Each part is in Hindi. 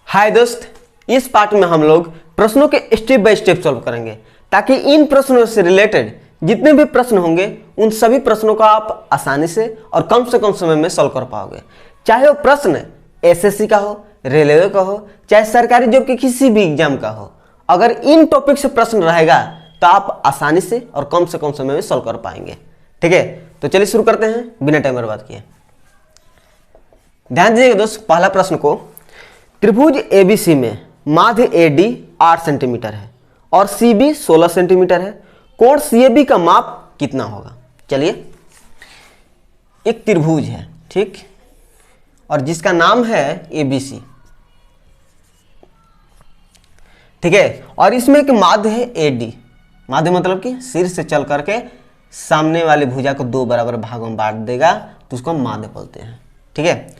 हाय दोस्त, इस पार्ट में हम लोग प्रश्नों के स्टेप बाय स्टेप सॉल्व करेंगे ताकि इन प्रश्नों से रिलेटेड जितने भी प्रश्न होंगे उन सभी प्रश्नों को आप आसानी से कम समय में सॉल्व कर पाओगे। चाहे वो प्रश्न एसएससी का हो, रेलवे का हो, चाहे सरकारी जॉब के किसी भी एग्जाम का हो, अगर इन टॉपिक से प्रश्न रहेगा तो आप आसानी से कम समय में सॉल्व कर पाएंगे। ठीक है, तो चलिए शुरू करते हैं बिना टाइम बर्बाद किए। ध्यान दीजिएगा दोस्त, पहला प्रश्न को, त्रिभुज एबीसी में माध्य एडी 8 सेंटीमीटर है और सीबी 16 सेंटीमीटर है, कोण सीएबी का माप कितना होगा। चलिए, एक त्रिभुज है, ठीक, और जिसका नाम है एबीसी, ठीक है, और इसमें एक माध्य है एडी। माध्य मतलब कि सिर से चल करके सामने वाली भुजा को दो बराबर भागों में बांट देगा तो उसको माध्य बोलते हैं। ठीक है,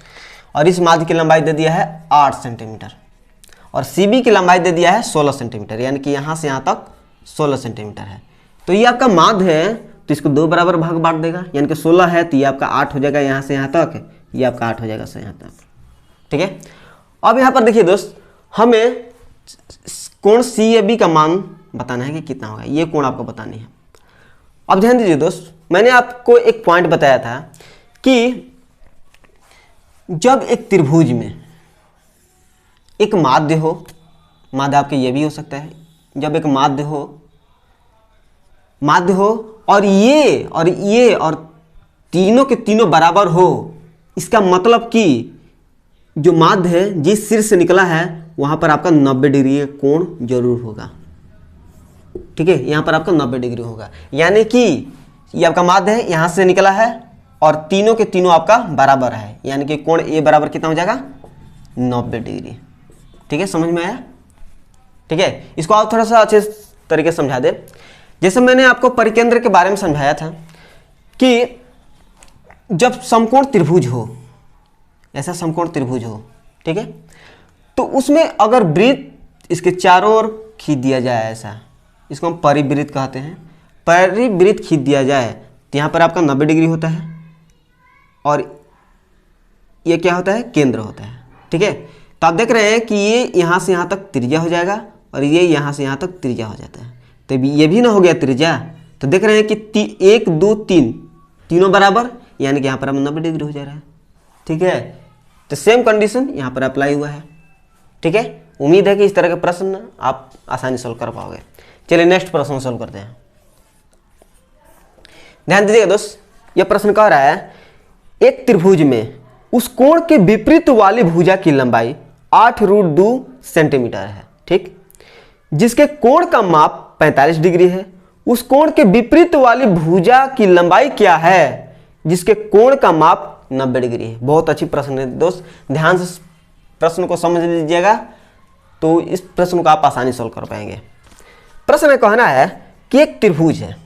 और इस माध्य की लंबाई दे दिया है 8 सेंटीमीटर और सीबी की लंबाई दे दिया है 16 सेंटीमीटर, यानी कि यहाँ से यहाँ तक 16 सेंटीमीटर है। तो ये आपका माध्य है तो इसको दो बराबर भाग बांट देगा, यानी कि 16 है तो ये आपका 8 हो जाएगा यहाँ से यहाँ तक, ये आपका 8 हो जाएगा से यहाँ तक। ठीक है, अब यहाँ पर देखिए दोस्त, हमें कोण सीएबी का मान बताना है कि कितना होगा, ये कोण आपको बतानी है। अब ध्यान दीजिए दोस्त, मैंने आपको एक पॉइंट बताया था कि जब एक त्रिभुज में एक माध्य हो, माध्य आपके ये भी हो सकता है, जब एक माध्य हो और ये और तीनों के तीनों बराबर हो, इसका मतलब कि जो माध्य है जिस सिर से निकला है वहां पर आपका 90 डिग्री कोण जरूर होगा। ठीक है, यहां पर आपका 90 डिग्री होगा, यानी कि ये आपका माध्य है, यहां से निकला है और तीनों के तीनों आपका बराबर है, यानी कि कोण ए बराबर कितना हो जाएगा 90 डिग्री। ठीक है, समझ में आया। ठीक है, इसको आप थोड़ा सा अच्छे तरीके से समझा दे। जैसे मैंने आपको परिकेंद्र के बारे में समझाया था कि जब समकोण त्रिभुज हो, ऐसा समकोण त्रिभुज हो, ठीक है, तो उसमें अगर वृत्त इसके चारों ओर खींच दिया जाए, ऐसा इसको हम परिवृत्त कहते हैं, परिवृत्त खींच दिया जाए तो यहाँ पर आपका 90 डिग्री होता है और ये क्या होता है, केंद्र होता है। ठीक है, तो आप देख रहे हैं कि ये यहाँ से यहाँ तक त्रिज्या हो जाएगा और ये यहाँ से यहाँ तक त्रिज्या हो जाता है, तो ये भी ना हो गया त्रिज्या, तो देख रहे हैं कि 1 2 3 तीनों बराबर, यानी कि यहाँ पर अब 90 डिग्री हो जा रहा है। ठीक है, तो सेम कंडीशन यहाँ पर अप्लाई हुआ है। ठीक है, उम्मीद है कि इस तरह के प्रश्न आप आसानी सॉल्व कर पाओगे। चलिए नेक्स्ट प्रश्न सॉल्व करते हैं। ध्यान दीजिएगा दोस्त, यह प्रश्न कह रहा है, एक त्रिभुज में उस कोण के विपरीत वाली भुजा की लंबाई 8√2 सेंटीमीटर है, ठीक, जिसके कोण का माप 45 डिग्री है। उस कोण के विपरीत वाली भुजा की लंबाई क्या है जिसके कोण का माप 90 डिग्री है। बहुत अच्छी प्रश्न है दोस्त, ध्यान से प्रश्न को समझ लीजिएगा तो इस प्रश्न को आप आसानी सॉल्व कर पाएंगे। प्रश्न में कहना है कि एक त्रिभुज है,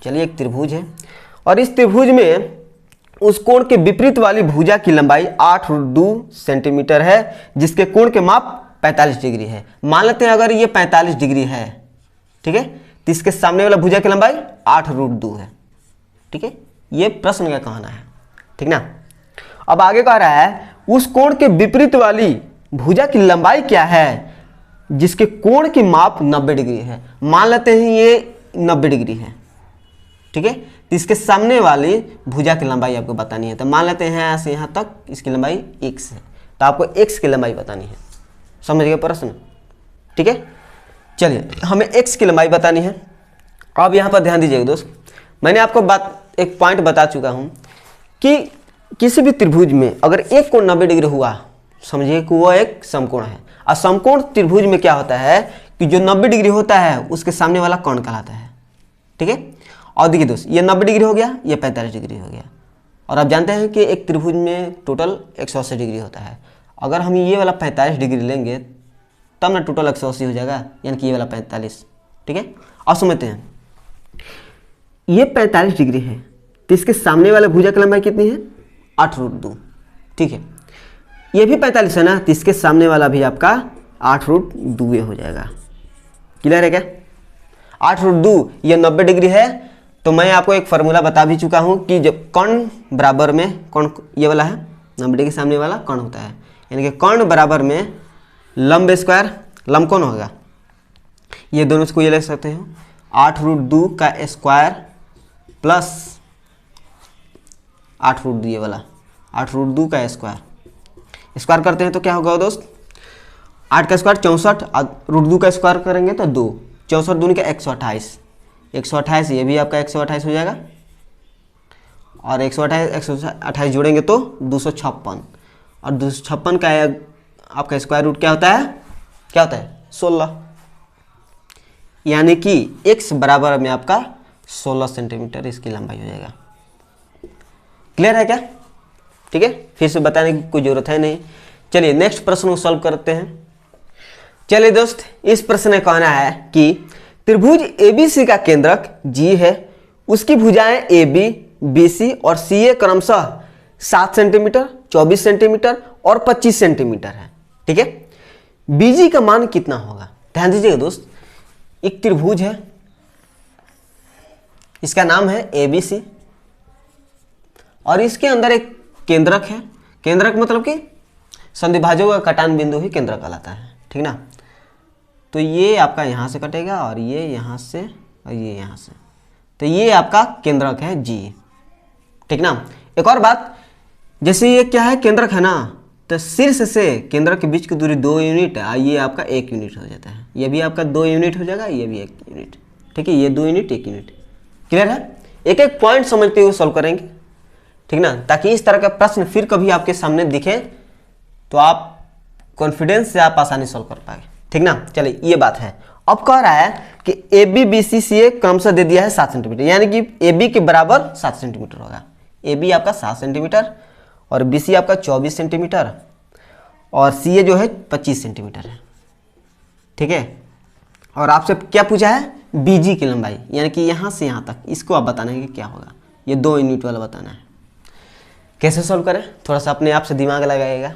चलिए एक त्रिभुज है और इस त्रिभुज में उस कोण के विपरीत वाली भुजा की लंबाई 8√2 सेंटीमीटर है जिसके कोण के माप 45 डिग्री है। मान लेते हैं अगर ये 45 डिग्री है, ठीक है, तो इसके सामने वाला भुजा की लंबाई 8√2 है। ठीक है, ये प्रश्न का कहना है, ठीक ना। अब आगे कह रहा है उस कोण के विपरीत वाली भुजा की लंबाई क्या है जिसके कोण की माप 90 डिग्री है। मान लेते हैं ये 90 डिग्री है, ठीक है, तो इसके सामने वाली भुजा की लंबाई आपको बतानी है। तो मान लेते हैं यहाँ से यहाँ तक इसकी लंबाई x है, तो आपको x की लंबाई बतानी है। समझ गए प्रश्न। ठीक है, चलिए हमें x की लंबाई बतानी है। अब यहाँ पर ध्यान दीजिएगा दोस्त, मैंने आपको एक पॉइंट बता चुका हूँ कि किसी भी त्रिभुज में अगर एक कोण 90 डिग्री हुआ, समझिए कि वो एक समकोण है। और समकोण त्रिभुज में क्या होता है कि जो 90 डिग्री होता है उसके सामने वाला कोण कहलाता है। ठीक है, और देखिए दोस्त, ये 90 डिग्री हो गया, ये 45 डिग्री हो गया, और आप जानते हैं कि एक त्रिभुज में टोटल 180 डिग्री होता है। अगर हम ये वाला 45 डिग्री लेंगे तब ना टोटल 180 हो जाएगा, यानी कि ये वाला 45। ठीक है, और समझते हैं ये 45 डिग्री है तो इसके सामने वाले भुजा की लंबाई कितनी है 8√2। ठीक है, ये भी 45 है ना, तो इसके सामने वाला भी आपका 8√2 हो जाएगा। क्लियर है क्या। 8√2 ये 90 डिग्री है, तो मैं आपको एक फार्मूला बता भी चुका हूं कि जब कर्ण बराबर में, कर्ण ये वाला है 90 डिग्री सामने वाला कर्ण होता है, यानी कि कर्ण बराबर में लंब स्क्वायर, लंब कौन होगा, ये दोनों को ये लिख सकते हो 8√2 का स्क्वायर प्लस 8√2 ये वाला 8√2 का स्क्वायर करते हैं तो क्या होगा दोस्त, 8 का स्क्वायर 64, √2 का स्क्वायर करेंगे तो 2, 64 दूनी का 128, 128 ये भी आपका 128 हो जाएगा, और 128 जोड़ेंगे तो 256, और 256 का आपका स्क्वायर रूट क्या होता है 16, यानी कि x बराबर में आपका 16 सेंटीमीटर इसकी लंबाई हो जाएगा। क्लियर है क्या? ठीक है, फिर से बताने की कोई जरूरत है नहीं। चलिए नेक्स्ट प्रश्न को सॉल्व करते हैं। चलिए दोस्त, इस प्रश्न में कहना है कि त्रिभुज ABC का केंद्रक G है, उसकी भुजाएं AB, BC और CA क्रमशः 7 सेंटीमीटर, 24 सेंटीमीटर और 25 सेंटीमीटर है। ठीक है, BG का मान कितना होगा? ध्यान दीजिएगा दोस्त, एक त्रिभुज है, इसका नाम है ABC और इसके अंदर एक केंद्रक है। केंद्रक मतलब कि संधिभाजों का कटान बिंदु ही केंद्रक कहलाता है। ठीक ना, तो ये आपका यहाँ से कटेगा और ये यहाँ से और ये यहाँ से, तो ये आपका केंद्रक है G। ठीक ना, एक और बात, जैसे ये क्या है केंद्रक है ना, तो शीर्ष से केंद्रक के बीच की दूरी 2 यूनिट है, ये आपका 1 यूनिट हो जाता है, ये भी आपका 2 यूनिट हो जाएगा, ये भी 1 यूनिट। ठीक है, ये 2 यूनिट 1 यूनिट। क्लियर है? एक एक पॉइंट समझते हुए सॉल्व करेंगे। ठीक ना, ताकि इस तरह का प्रश्न फिर कभी आपके सामने दिखे तो आप कॉन्फिडेंस से आप आसानी सॉल्व कर पाएंगे। ठीक ना, चलिए ये बात है। अब कह रहा है कि AB BC CA क्रमशः दे दिया है 7 सेंटीमीटर, यानी कि AB के बराबर 7 सेंटीमीटर होगा। AB आपका 7 सेंटीमीटर और BC आपका 24 सेंटीमीटर और CA जो है 25 सेंटीमीटर है। ठीक है, और आपसे क्या पूछा है, BG की लंबाई, यानी कि यहाँ से यहाँ तक, इसको आप बताना है कि क्या होगा, ये 2 यूनिट वाला बताना है। कैसे सॉल्व करें, थोड़ा सा अपने आप से दिमाग लगाइएगा।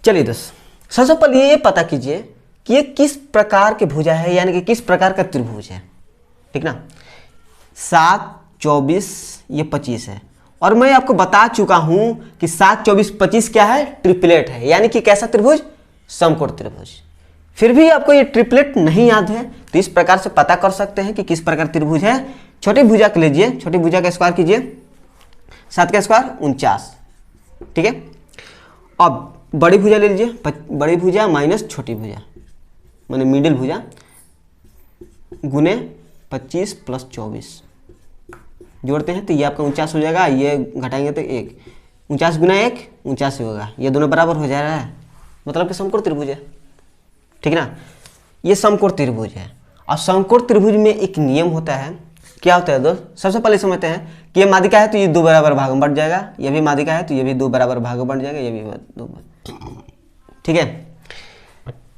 चलिए दोस्त, सबसे पहले ये पता कीजिए कि ये किस प्रकार की भुजा है, यानी कि किस प्रकार का त्रिभुज है। ठीक ना, 7, 24 ये 25 है, और मैं आपको बता चुका हूं कि 7, 24, 25 क्या है, ट्रिपलेट है, यानी कि कैसा त्रिभुज, समकोण त्रिभुज। फिर भी आपको ये ट्रिपलेट नहीं याद है तो इस प्रकार से पता कर सकते हैं कि किस प्रकार त्रिभुज है। छोटी भुजा के लीजिए, छोटी भुजा का स्क्वायर कीजिए, 7 का स्क्वायर 49। ठीक है, अब बड़ी भुजा ले लीजिए, बड़ी भुजा माइनस छोटी भुजा माने मिडिल भुजा गुने 25 प्लस 24 जोड़ते हैं तो ये आपका 49 हो जाएगा, ये घटाएंगे तो 1, 49 गुना 1 49 होगा, ये दोनों बराबर हो जा रहा है, मतलब कि समकोण त्रिभुज है। ठीक है ना, ये समकोण त्रिभुज है। और समकोण त्रिभुज में एक नियम होता है, क्या होता है दोस्त, सबसे पहले समझते हैं कि ये माध्यिका है तो ये 2 बराबर भाग में बढ़ जाएगा, ये भी माध्यिका है तो ये भी 2 बराबर भाग में बढ़ जाएगा, ये भी 2। ठीक है,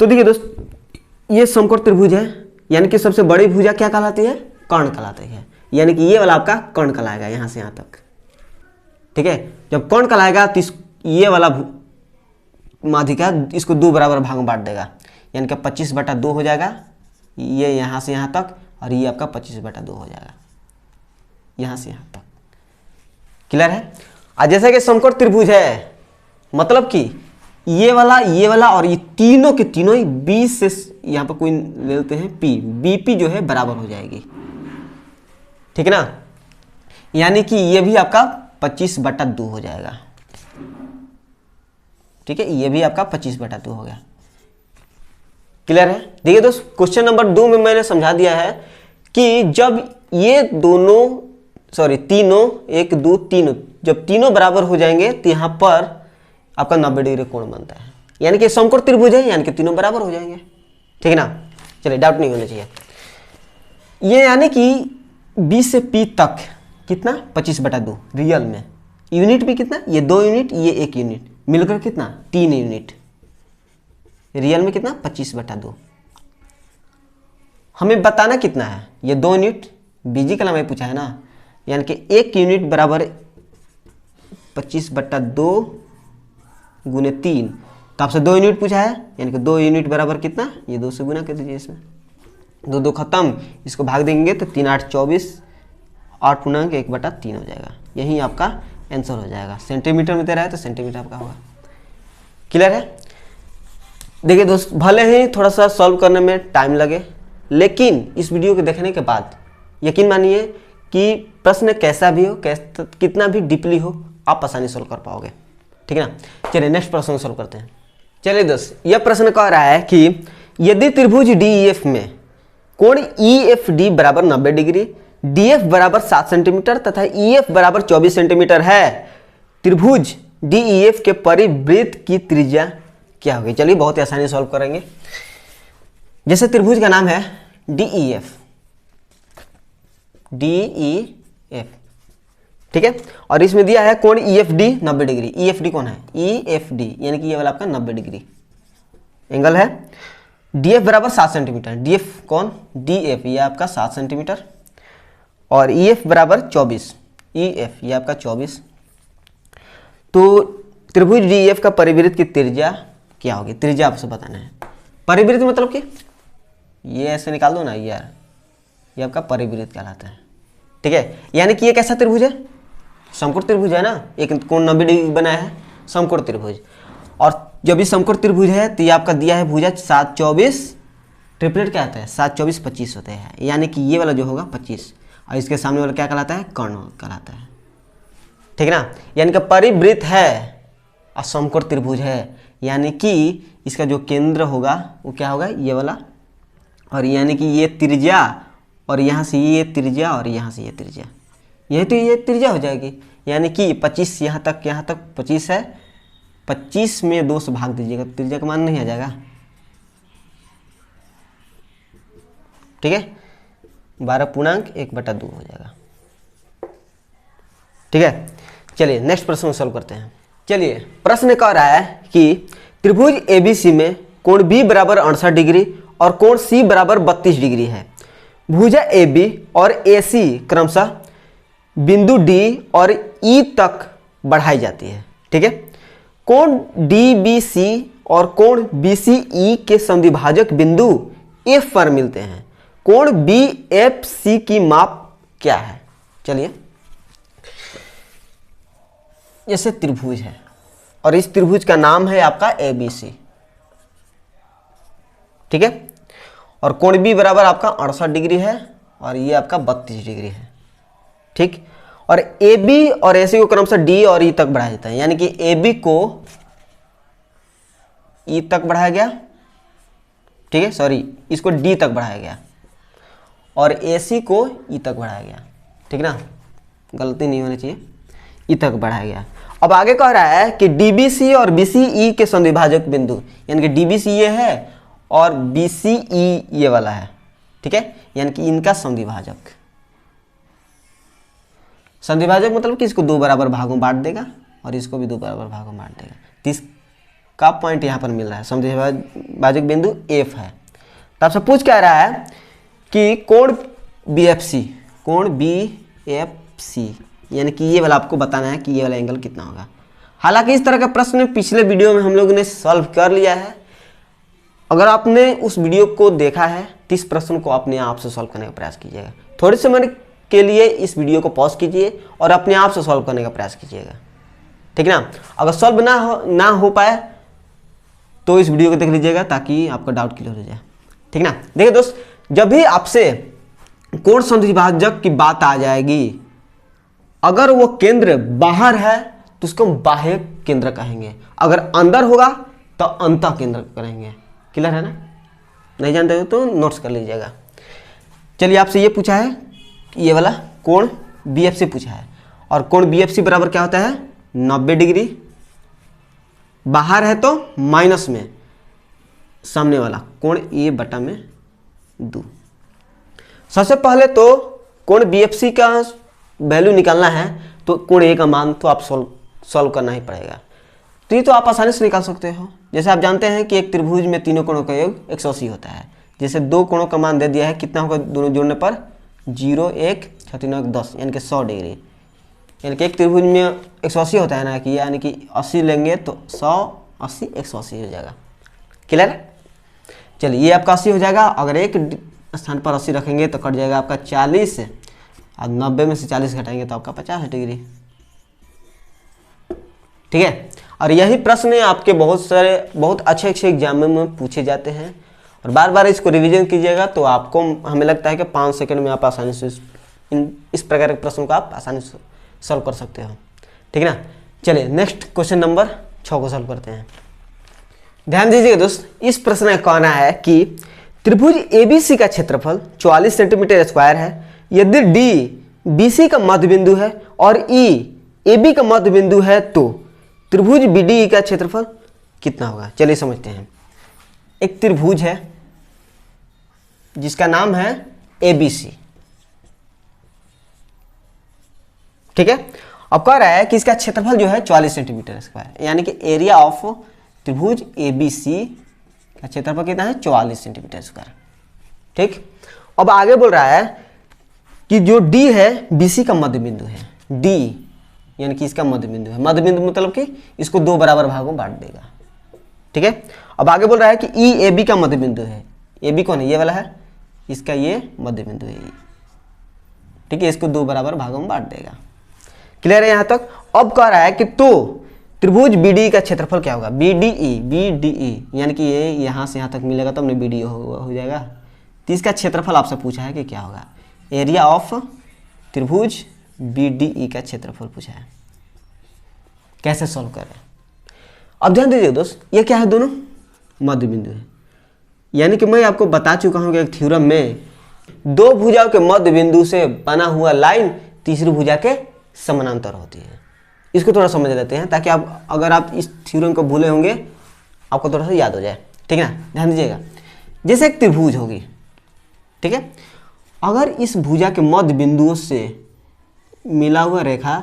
तो देखिए दोस्त, ये समकोण त्रिभुज है, यानी कि सबसे बड़ी भुजा क्या कहलाती है, कर्ण कहलाती है, यानी कि ये वाला आपका कर्ण कहलाएगा यहाँ से यहाँ तक। ठीक है, जब कर्ण कहलाएगा तो ये वाला माध्यिका इसको 2 बराबर भाग में बांट देगा, यानी कि 25/2 हो जाएगा, ये यहाँ से यहाँ तक, और ये आपका 25/2 हो जाएगा यहाँ से यहाँ तक। क्लियर है? और जैसे कि समकोण त्रिभुज है, मतलब कि ये वाला और ये तीनों के तीनों ही 20 से यहाँ पर कोई ले लेते हैं P, BP जो है बराबर हो जाएगी। ठीक है ना, यानी कि ये भी आपका 25/2 हो जाएगा। ठीक है, ये भी आपका 25/2 हो गया। क्लियर है? देखिए दोस्त, क्वेश्चन नंबर 2 में मैंने समझा दिया है कि जब ये दोनों तीनों 1, 2, 3 जब तीनों बराबर हो जाएंगे तो यहाँ पर आपका 90 डिग्री कोण बनता है, यानी कि समकोण त्रिभुज है, यानी कि तीनों बराबर हो जाएंगे। ठीक है ना, चलिए डाउट नहीं होना चाहिए। ये यानी कि B से P तक कितना, 25/2 रियल में, यूनिट भी कितना, ये 2 यूनिट ये 1 यूनिट, मिलकर कितना 3 यूनिट, रियल में कितना 25/2। हमें बताना कितना है, ये 2 यूनिट, BG का लंबाई पूछा है ना, यानी कि 1 यूनिट बराबर 25/2 गुने 3, तो आपसे 2 यूनिट पूछा है, यानी कि 2 यूनिट बराबर कितना, ये 2 से गुना कर दीजिए, इसमें 2 2 खत्म, इसको भाग देंगे तो 3 8 24, 8 पूर्णांक 1/3 हो जाएगा, यही आपका आंसर हो जाएगा। सेंटीमीटर में दे रहा है तो सेंटीमीटर आपका होगा। क्लियर है। देखिए दोस्त, भले ही थोड़ा सा सॉल्व करने में टाइम लगे, लेकिन इस वीडियो को देखने के बाद यकीन मानिए कि प्रश्न कैसा भी हो, कितना भी डीपली हो, आप आसानी सॉल्व कर पाओगे। ठीक है ना। चलिए नेक्स्ट प्रश्न सॉल्व करते हैं। चलिए दोस्त, यह प्रश्न कह रहा है कि यदि त्रिभुज DEF में कोण EFD बराबर 90 डिग्री, DF बराबर 7 सेंटीमीटर तथा EF बराबर 24 सेंटीमीटर है, त्रिभुज DEF के परिवृत्त की त्रिज्या क्या होगी। चलिए बहुत ही आसानी सॉल्व करेंगे। जैसे त्रिभुज का नाम है DEF, ठीक है, और इसमें दिया है कोण EFD 90 डिग्री। EFD कौन है? EFD यानी कि ये वाला आपका 90 डिग्री एंगल है। DF बराबर 7 सेंटीमीटर, DF कौन? DF ये आपका 7 सेंटीमीटर, और EF बराबर 24, EF ये आपका 24। तो त्रिभुज DEF का परिवृत्त की त्रिज्या क्या होगी? त्रिज्या आपसे बताना है। परिवृत्त मतलब कि ये ऐसे निकाल दो ना यार, ये आपका परिवृत्त कहलाता है। ठीक है, यानी कि ये कैसा त्रिभुज है? समकोण त्रिभुज है ना, एक कोण 90 डिग्री बनाया है, समकोण त्रिभुज। और जब भी समकोण त्रिभुज है तो ये आपका दिया है भुजा 7 24, ट्रिपलेट क्या आता है? 7 24 25 होते हैं, यानी कि ये वाला जो होगा 25, और इसके सामने वाला क्या कहलाता है? कर्ण कहलाता है। ठीक है ना, यानी कि परिवृत्त है और समकोण त्रिभुज है, यानी कि इसका जो केंद्र होगा वो क्या होगा? ये वाला, और यानी कि ये त्रिज्या, और यहाँ से ये त्रिज्या, और यहाँ से ये त्रिज्या, यही तो ये त्रिज्या हो जाएगी। यानी कि 25 यहाँ तक 25 है, 25 में 2 से भाग दीजिएगा, त्रिज्या का मान नहीं आ जाएगा। ठीक है, 12.1/2 हो जाएगा। ठीक है, चलिए नेक्स्ट प्रश्न सॉल्व करते हैं। चलिए प्रश्न कह रहा है कि त्रिभुज ABC में कोण B बराबर 68 डिग्री और कोण C बराबर 32 डिग्री है। भुजा AB और AC क्रमशः बिंदु D और E तक बढ़ाई जाती है। ठीक है, कोण DBC और कोण BCE के संधिभाजक बिंदु F पर मिलते हैं। कोण BFC की माप क्या है? चलिए, जैसे त्रिभुज है और इस त्रिभुज का नाम है आपका ABC। ठीक है, और कोण B बराबर आपका 68 डिग्री है और ये आपका 32 डिग्री है। ठीक, और AB और AC को क्रमशः D और E तक बढ़ाया जाता है, यानी कि AB को E तक बढ़ाया गया, ठीक है, सॉरी इसको D तक बढ़ाया गया, और AC को E तक बढ़ाया गया। ठीक ना, गलती नहीं होनी चाहिए, E तक बढ़ाया गया। अब आगे कह रहा है कि DBC और BCE के संधिभाजक बिंदु, यानी कि DBC ये है और BCE ये वाला है। ठीक है, यानी कि इनका संधिभाजक, संधिभाजक मतलब कि इसको 2 बराबर भागों बांट देगा और इसको भी 2 बराबर भागों बांट देगा। 30 का पॉइंट यहाँ पर मिल रहा है, संधिभाजक बिंदु F है। तो आपसे पूछ क्या रहा है कि कोण BFC, कोण BFC यानी कि ये वाला आपको बताना है कि ये वाला एंगल कितना होगा। हालांकि इस तरह का प्रश्न पिछले वीडियो में हम लोगों ने सॉल्व कर लिया है। अगर आपने उस वीडियो को देखा है तो इस प्रश्न को अपने आप से सॉल्व करने का प्रयास कीजिएगा। थोड़े समय के लिए इस वीडियो को पॉज कीजिए और अपने आप से सॉल्व करने का प्रयास कीजिएगा। ठीक है ना, अगर सॉल्व ना हो पाए तो इस वीडियो को देख लीजिएगा ताकि आपका डाउट क्लियर हो जाए। ठीक ना, देखिए दोस्त, जब भी आपसे कोण संधिभाजक की बात आ जाएगी, अगर वो केंद्र बाहर है तो उसको हम बाह्य केंद्र कहेंगे, अगर अंदर होगा तो अंतः केंद्र करेंगे। क्लियर है ना? नहीं जानते हो तो नोट्स कर लीजिएगा। चलिए, आपसे ये पूछा है, ये वाला कोण BFC पूछा है, और कोण BFC बराबर क्या होता है? 90 डिग्री। बाहर है तो माइनस में, सामने वाला कोण A/2। सबसे पहले तो कोण BFC का वैल्यू निकालना है, तो कोण A का मान तो आप सॉल्व करना ही पड़ेगा। तो ये तो आप आसानी से निकाल सकते हो। जैसे आप जानते हैं कि एक त्रिभुज में तीनों कोणों का योग 180 होता है। जैसे 2 कोणों का मान दे दिया है, कितना होगा दोनों जोड़ने पर? 0 1 6 3 1 10, यानी कि 100 डिग्री। यानी कि एक त्रिभुज में 180 होता है ना, कि यानी कि 80 लेंगे तो 100 80 180 हो जाएगा। क्लियर? चलिए, ये आपका 80 हो जाएगा। अगर एक स्थान पर 80 रखेंगे तो कट जाएगा आपका 40, और 90 में से 40 घटाएंगे तो आपका 50 डिग्री। ठीक है, और यही प्रश्न आपके बहुत अच्छे एग्जाम में पूछे जाते हैं, और बार बार इसको रिवीजन कीजिएगा तो आपको हमें लगता है कि 5 सेकंड में आप आसानी से इस प्रकार के प्रश्नों को आप आसानी से सॉल्व कर सकते हो, ठीक है ना। चलिए नेक्स्ट क्वेश्चन नंबर 6 को सॉल्व करते हैं। ध्यान दीजिएगा दोस्त, इस प्रश्न का कहना है कि त्रिभुज ABC का क्षेत्रफल 44 सेंटीमीटर स्क्वायर है। यदि D BC का मध्य बिंदु है और E AB का मध्य बिंदु है तो त्रिभुज BDE का क्षेत्रफल कितना होगा। चलिए समझते हैं। एक त्रिभुज है जिसका नाम है ABC, ठीक है। अब कह रहा है कि इसका क्षेत्रफल जो है 44 सेंटीमीटर स्क्वायर, यानी कि एरिया ऑफ त्रिभुज ABC का क्षेत्रफल कितना है 44 सेंटीमीटर स्क्वायर, ठीक। अब आगे बोल रहा है कि जो D है BC का मध्य बिंदु है, D यानी कि इसका मध्य बिंदु है। मध्य बिंदु मतलब कि इसको 2 बराबर भागों में बांट देगा, ठीक है। अब आगे बोल रहा है कि E AB का मध्य बिंदु है। AB कौन है, ये वाला है, इसका ये मध्य बिंदु है, ठीक है। इसको 2 बराबर भागों में बांट देगा। क्लियर है यहाँ तक। अब कह रहा है कि तो त्रिभुज BDE का क्षेत्रफल क्या होगा। BDE यानी कि ये यहाँ से यहाँ तक मिलेगा तो हमने BDE हो जाएगा। तो इसका क्षेत्रफल आपसे पूछा है कि क्या होगा। एरिया ऑफ त्रिभुज BDE का क्षेत्रफल पूछा है, कैसे सॉल्व करें। अब ध्यान दीजिए दोस्त, ये क्या है, दोनों मध्य बिंदु है। यानी कि मैं आपको बता चुका हूँ कि एक थ्योरम में 2 भुजाओं के मध्य बिंदु से बना हुआ लाइन तीसरी भुजा के समानांतर होती है। इसको थोड़ा समझ लेते हैं ताकि आप अगर आप इस थ्योरम को भूले होंगे आपको थोड़ा सा याद हो जाए, ठीक है ना। ध्यान दीजिएगा, जैसे एक त्रिभुज होगी, ठीक है। अगर इस भुजा के मध्य बिंदुओं से मिला हुआ रेखा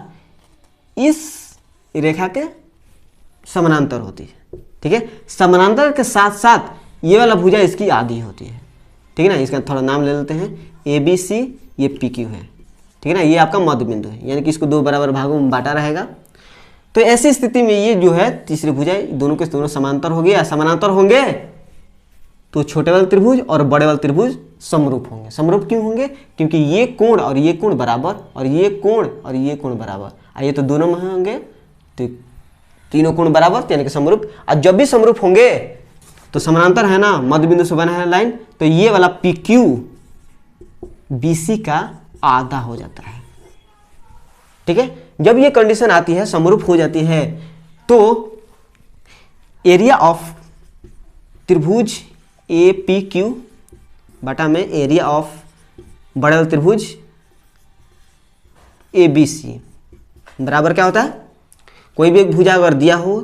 इस रेखा के समानांतर होती है, ठीक है। समानांतर के साथ साथ ये वाला भुजा इसकी आधी होती है, ठीक है ना। इसका थोड़ा नाम ले लेते हैं ABC, ये PQ है, ठीक है ना। ये आपका मध्य बिंदु है, यानी कि इसको 2 बराबर भागों में बांटा रहेगा। तो ऐसी स्थिति में ये जो है तीसरी भुजा दोनों के दोनों समांतर हो गया। समानांतर होंगे तो छोटे वाले त्रिभुज और बड़े वाले त्रिभुज समरूप होंगे। समरूप क्यों होंगे, क्योंकि ये कोण और ये कोण बराबर और ये कोण और ये कोण बराबर, ये तो दोनों में होंगे तो तीनों कोण बराबर, यानी कि समरूप। और जब भी समरूप होंगे तो समानांतर है ना, मध्य बिंदु से बना है लाइन, तो ये वाला PQ BC का आधा हो जाता है, ठीक है। जब ये कंडीशन आती है, समरूप हो जाती है, तो एरिया ऑफ त्रिभुज APQ बटा में एरिया ऑफ बड़े त्रिभुज ABC बराबर क्या होता है। कोई भी एक भुजा अगर दिया हो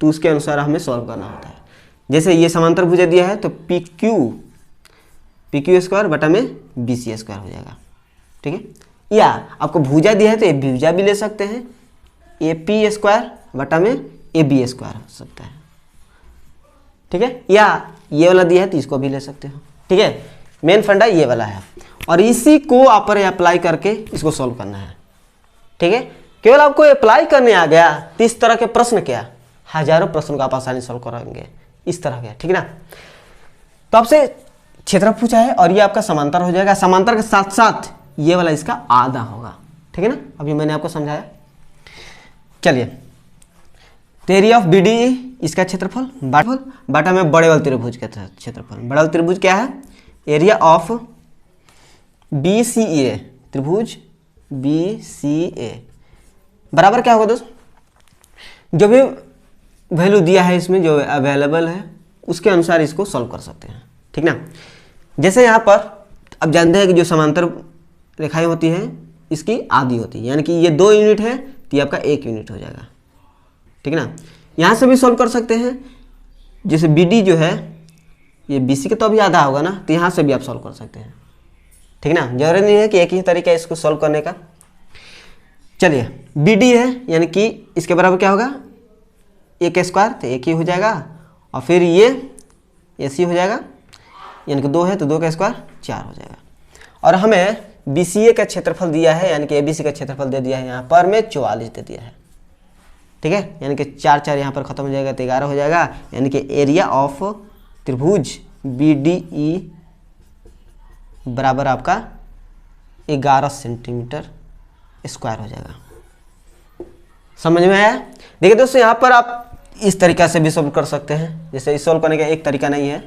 तो उसके अनुसार हमें सॉल्व करना होता है। जैसे ये समांतर भुजा दिया है तो PQ स्क्वायर बटा में BC स्क्वायर हो जाएगा, ठीक है। या आपको भुजा दिया है तो AB भुजा भी ले सकते हैं, AP स्क्वायर बटा में AB स्क्वायर हो सकता है, ठीक है। या ये वाला दिया है तो इसको भी ले सकते हो, ठीक है। मेन फंडा ये वाला है और इसी को आप पर अप्लाई करके इसको सॉल्व करना है, ठीक है। केवल आपको अप्लाई करने आ गया तो इस तरह के प्रश्न क्या, हजारों प्रश्नों को आप आसानी सॉल्व करेंगे इस तरह के, ठीक है ना। तो आपसे क्षेत्र पूछा है और ये आपका समांतर हो जाएगा। समांतर के साथ साथ ये वाला इसका आधा होगा, ठीक है ना। अभी मैंने आपको समझाया। चलिए, तो एरिया ऑफ BDE इसका क्षेत्रफल बाटा में बड़े वाले त्रिभुज का क्षेत्रफल। बड़ा वाला त्रिभुज क्या है, एरिया ऑफ BCA, त्रिभुज BCA बराबर क्या होगा दोस्त, जो भी वैल्यू दिया है इसमें जो अवेलेबल है उसके अनुसार इसको सॉल्व कर सकते हैं, ठीक ना। जैसे यहाँ पर अब जानते हैं कि जो समांतर रेखाएं होती हैं इसकी आधी होती है, यानी कि ये 2 यूनिट है तो ये आपका 1 यूनिट हो जाएगा, ठीक है ना। यहाँ से भी सॉल्व कर सकते हैं। जैसे BD जो है ये BC के तो अभी आधा होगा ना, तो यहाँ से भी आप सॉल्व कर सकते हैं, ठीक ना। जरूरी नहीं है कि एक ही तरीका है इसको सॉल्व करने का। चलिए, BD है यानी कि इसके बराबर क्या होगा, 1 स्क्वायर तो 1 ही हो जाएगा, और फिर ये AC हो जाएगा, यानी कि 2 है तो 2 का स्क्वायर 4 हो जाएगा। और हमें BCA का क्षेत्रफल दिया है, यानी कि ABC का क्षेत्रफल दे दिया है यहाँ पर में 44 दे दिया है, ठीक है। यानी कि 4 4 यहाँ पर खत्म हो जाएगा तो 11 हो जाएगा, यानी कि एरिया ऑफ त्रिभुज BDE बराबर आपका 11 सेंटीमीटर स्क्वायर हो जाएगा। समझ में आया। देखिए दोस्तों, यहाँ पर आप इस तरीका से भी सोल्व कर सकते हैं। जैसे इस सोल्व करने का एक तरीका नहीं है,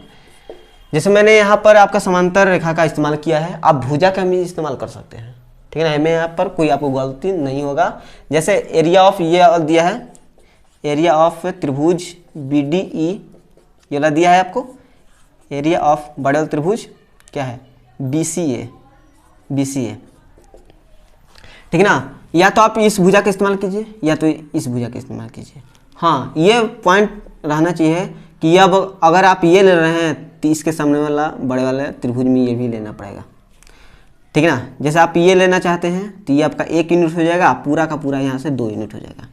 जैसे मैंने यहाँ पर आपका समांतर रेखा का इस्तेमाल किया है, आप भुजा का भी इस्तेमाल कर सकते हैं, ठीक है ना। हमें यहाँ पर कोई आपको गलती नहीं होगा। जैसे एरिया ऑफ ये दिया है, एरिया ऑफ त्रिभुज BDE ये वाला दिया है आपको, एरिया ऑफ बड़े वाले त्रिभुज क्या है BCA, ठीक है ना। या तो आप इस भुजा का इस्तेमाल कीजिए या तो इस भुजा का इस्तेमाल कीजिए। हाँ, ये पॉइंट रहना चाहिए कि अब अगर आप ये ले रहे हैं तो इसके सामने वाला बड़े वाले त्रिभुज में ये भी लेना पड़ेगा, ठीक है ना। जैसे आप ये लेना चाहते हैं तो ये आपका 1 यूनिट हो जाएगा, पूरा का पूरा यहाँ से 2 यूनिट हो जाएगा,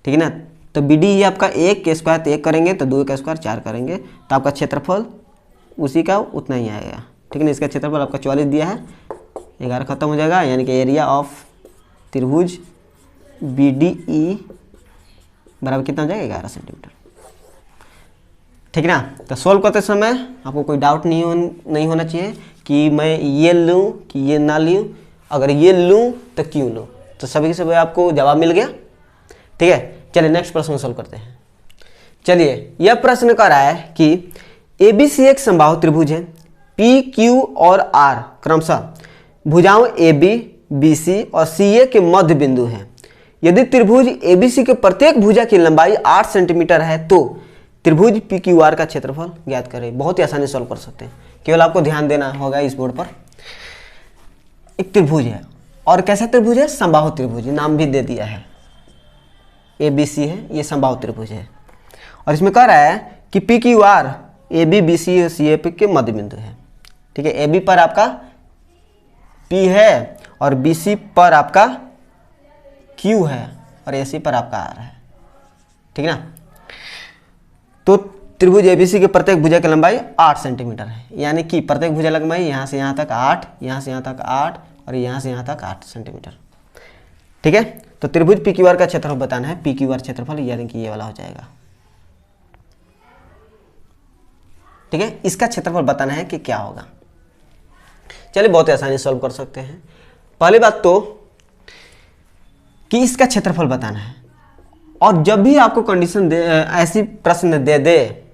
ठीक है ना। तो BD आपका 1 के स्क्वायर तो 1 करेंगे तो 2 का स्क्वायर 4 करेंगे तो आपका क्षेत्रफल उसी का उतना ही आएगा, ठीक है ना। इसका क्षेत्रफल आपका 44 दिया है, 11 खत्म हो जाएगा, यानी कि एरिया ऑफ त्रिभुज BDE बराबर कितना हो जाएगा 11 सेंटीमीटर, ठीक है ना। तो सोल्व करते समय आपको कोई डाउट नहीं होना चाहिए कि मैं ये लूँ कि ये ना लूँ, अगर ये लूँ तो क्यों लूँ, तो सभी के सभी आपको जवाब मिल गया, ठीक है। चलिए नेक्स्ट प्रश्न सोल्व करते हैं। चलिए यह प्रश्न कर रहा है कि ABC एक समबाहु त्रिभुज है, PQ और R क्रमशः भुजाओं AB, BC और CA के मध्य बिंदु हैं। यदि त्रिभुज ABC के प्रत्येक भुजा की लंबाई 8 सेंटीमीटर है तो त्रिभुज PQR का क्षेत्रफल ज्ञात करें। बहुत ही आसानी से सॉल्व कर सकते हैं, केवल आपको ध्यान देना होगा इस बोर्ड पर। एक त्रिभुज है और कैसा त्रिभुज है, समबाहु त्रिभुज, नाम भी दे दिया है, ABC है, ये समबाहु त्रिभुज है। और इसमें कह रहा है कि PQR AB, BC और CA के मध्य बिंदु है, ठीक है। AB पर आपका P है और BC पर आपका Q है और AC पर आपका R है, ठीक है ना। तो त्रिभुज ABC के प्रत्येक भुजा की लंबाई 8 सेंटीमीटर है, यानी कि प्रत्येक भुजा लंबाई यहाँ से यहाँ तक 8, यहाँ से यहाँ तक 8 और यहाँ से यहाँ तक 8 सेंटीमीटर, ठीक है। तो त्रिभुज PQR का क्षेत्रफल बताना है, PQR क्षेत्रफल यानी कि ये वाला हो जाएगा, ठीक है। इसका क्षेत्रफल बताना है कि क्या होगा। चलिए बहुत ही आसानी से सॉल्व कर सकते हैं। पहली बात तो कि इसका क्षेत्रफल बताना है, और जब भी आपको कंडीशन दे, ऐसी प्रश्न दे दे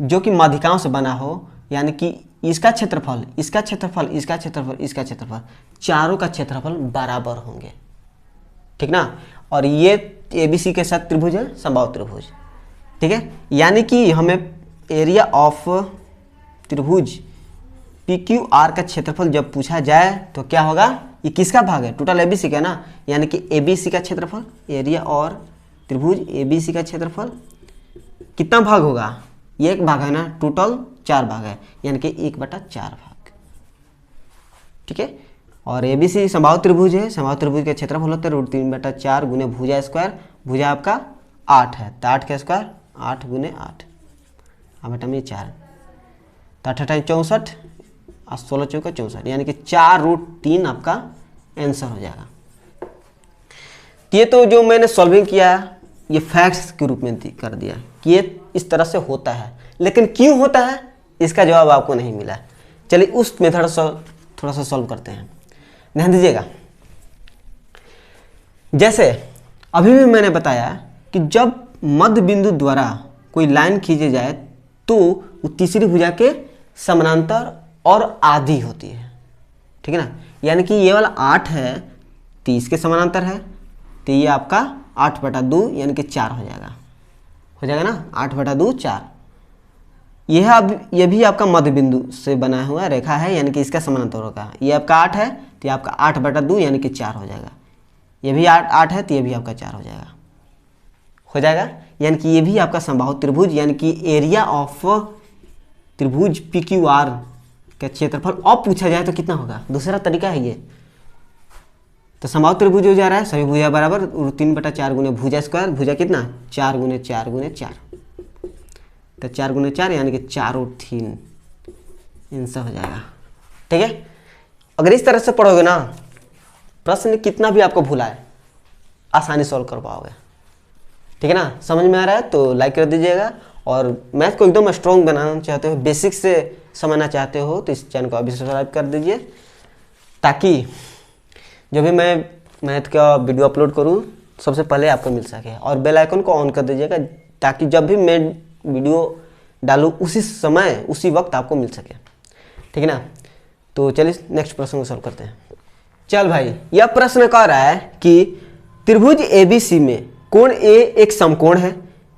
जो कि माध्यिकाओं से बना हो, यानी कि इसका क्षेत्रफल, इसका क्षेत्रफल, इसका क्षेत्रफल, इसका क्षेत्रफल, चारों का क्षेत्रफल बराबर होंगे, ठीक ना। और ये ABC के साथ त्रिभुज है, समबाहु त्रिभुज, ठीक है। यानी कि हमें एरिया ऑफ त्रिभुज PQR का क्षेत्रफल जब पूछा जाए तो क्या होगा, ये किसका भाग है, टोटल ABC का ना, यानी कि ABC का क्षेत्रफल, एरिया और त्रिभुज ABC का क्षेत्रफल कितना भाग होगा, ये एक भाग है ना, टोटल 4 भाग है, यानी कि 1/4 भाग, ठीक है। और ABC समबाहु त्रिभुज है, समबाहु त्रिभुज का क्षेत्रफल होता है √3/4 गुने भुजा स्क्वायर, भुजा आपका 8 है तो 8 का स्क्वायर 8 गुने 8, अब बटा में 4 तो 8 × 64 और 16 × 4 = 64, यानी कि 4√3 आपका आंसर हो जाएगा। ये तो जो मैंने सॉल्विंग किया ये फैक्ट्स के रूप में कर दिया कि ये इस तरह से होता है, लेकिन क्यों होता है इसका जवाब आपको नहीं मिला। चलिए उस मेथड से थोड़ा सा सॉल्व करते हैं, ध्यान दीजिएगा। जैसे अभी भी मैंने बताया कि जब मध्य बिंदु द्वारा कोई लाइन खींची जाए तो वो तीसरी भुजा के समानांतर और आधी होती है, ठीक है ना। यानी कि ये वाला 8 है 30 के समानांतर है तो ये आपका 8/2 यानी कि 4 हो जाएगा ना, 8/2 4। ये भी आपका मध्य बिंदु से बना हुआ रेखा है, यानी कि इसका समानांतर होगा। ये आपका 8 है तो ये आपका 8/2 यानी कि 4 हो जाएगा। ये भी 8 है तो ये भी आपका 4 हो जाएगा, यानी कि ये भी आपका समबाहु त्रिभुज, यानी कि एरिया ऑफ त्रिभुज PQR का क्षेत्रफल अब पूछा जाए तो कितना होगा, दूसरा तरीका है ये। तो समबाहु त्रिभुज हो जा रहा है, सभी भुजा बराबर, 3/4 गुने भुजा स्क्वायर, भुजा कितना 4 गुने 4 गुने 4, तो 4 गुने 4 यानी कि 4√3 आंसर हो जाएगा, ठीक है। अगर इस तरह से पढ़ोगे ना, प्रश्न कितना भी आपको भुलाए आसानी सॉल्व कर पाओगे, ठीक है ना। समझ में आ रहा है तो लाइक कर दीजिएगा, और मैथ को एकदम स्ट्रॉन्ग बनाना चाहते हो, बेसिक से समझना चाहते हो तो इस चैनल को अभी सब्सक्राइब कर दीजिए, ताकि जब भी मैं मैथ का वीडियो अपलोड करूं सबसे पहले आपको मिल सके। और बेल आइकन को ऑन कर दीजिएगा ताकि जब भी मैं वीडियो डालूँ उसी समय उसी वक्त आपको मिल सके, ठीक है ना। तो चलिए नेक्स्ट प्रश्न को सॉल्व करते हैं। चल भाई, यह प्रश्न कह रहा है कि त्रिभुज ABC में कोण A एक समकोण है।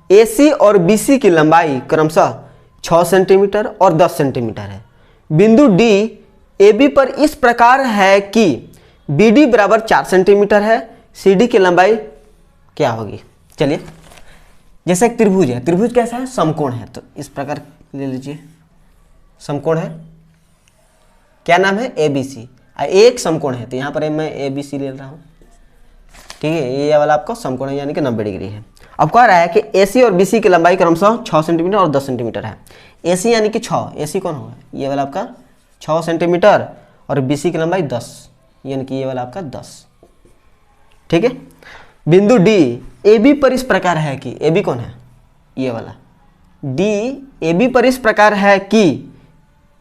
AC और BC की लंबाई क्रमशः 6 सेंटीमीटर और 10 सेंटीमीटर है। बिंदु D AB पर इस प्रकार है कि BD बराबर 4 सेंटीमीटर है। CD की लंबाई क्या होगी? चलिए, जैसे एक त्रिभुज है, त्रिभुज कैसा है? समकोण है। तो इस प्रकार ले लीजिए, समकोण है, क्या नाम है? ABC। एक समकोण है, तो यहाँ पर मैं ABC ले रहा हूँ, ठीक है। ये वाला आपका समकोण है, यानी कि 90 डिग्री है। अब कह रहा है कि AC और BC की लंबाई क्रमशः 6 सेंटीमीटर और 10 सेंटीमीटर है। AC यानी कि 6, AC कौन होगा? ये वाला आपका 6 सेंटीमीटर और BC की लंबाई 10, यानी कि ये वाला आपका 10, ठीक है। बिंदु D AB पर इस प्रकार है कि AB कौन है? ये वाला D AB पर इस प्रकार है कि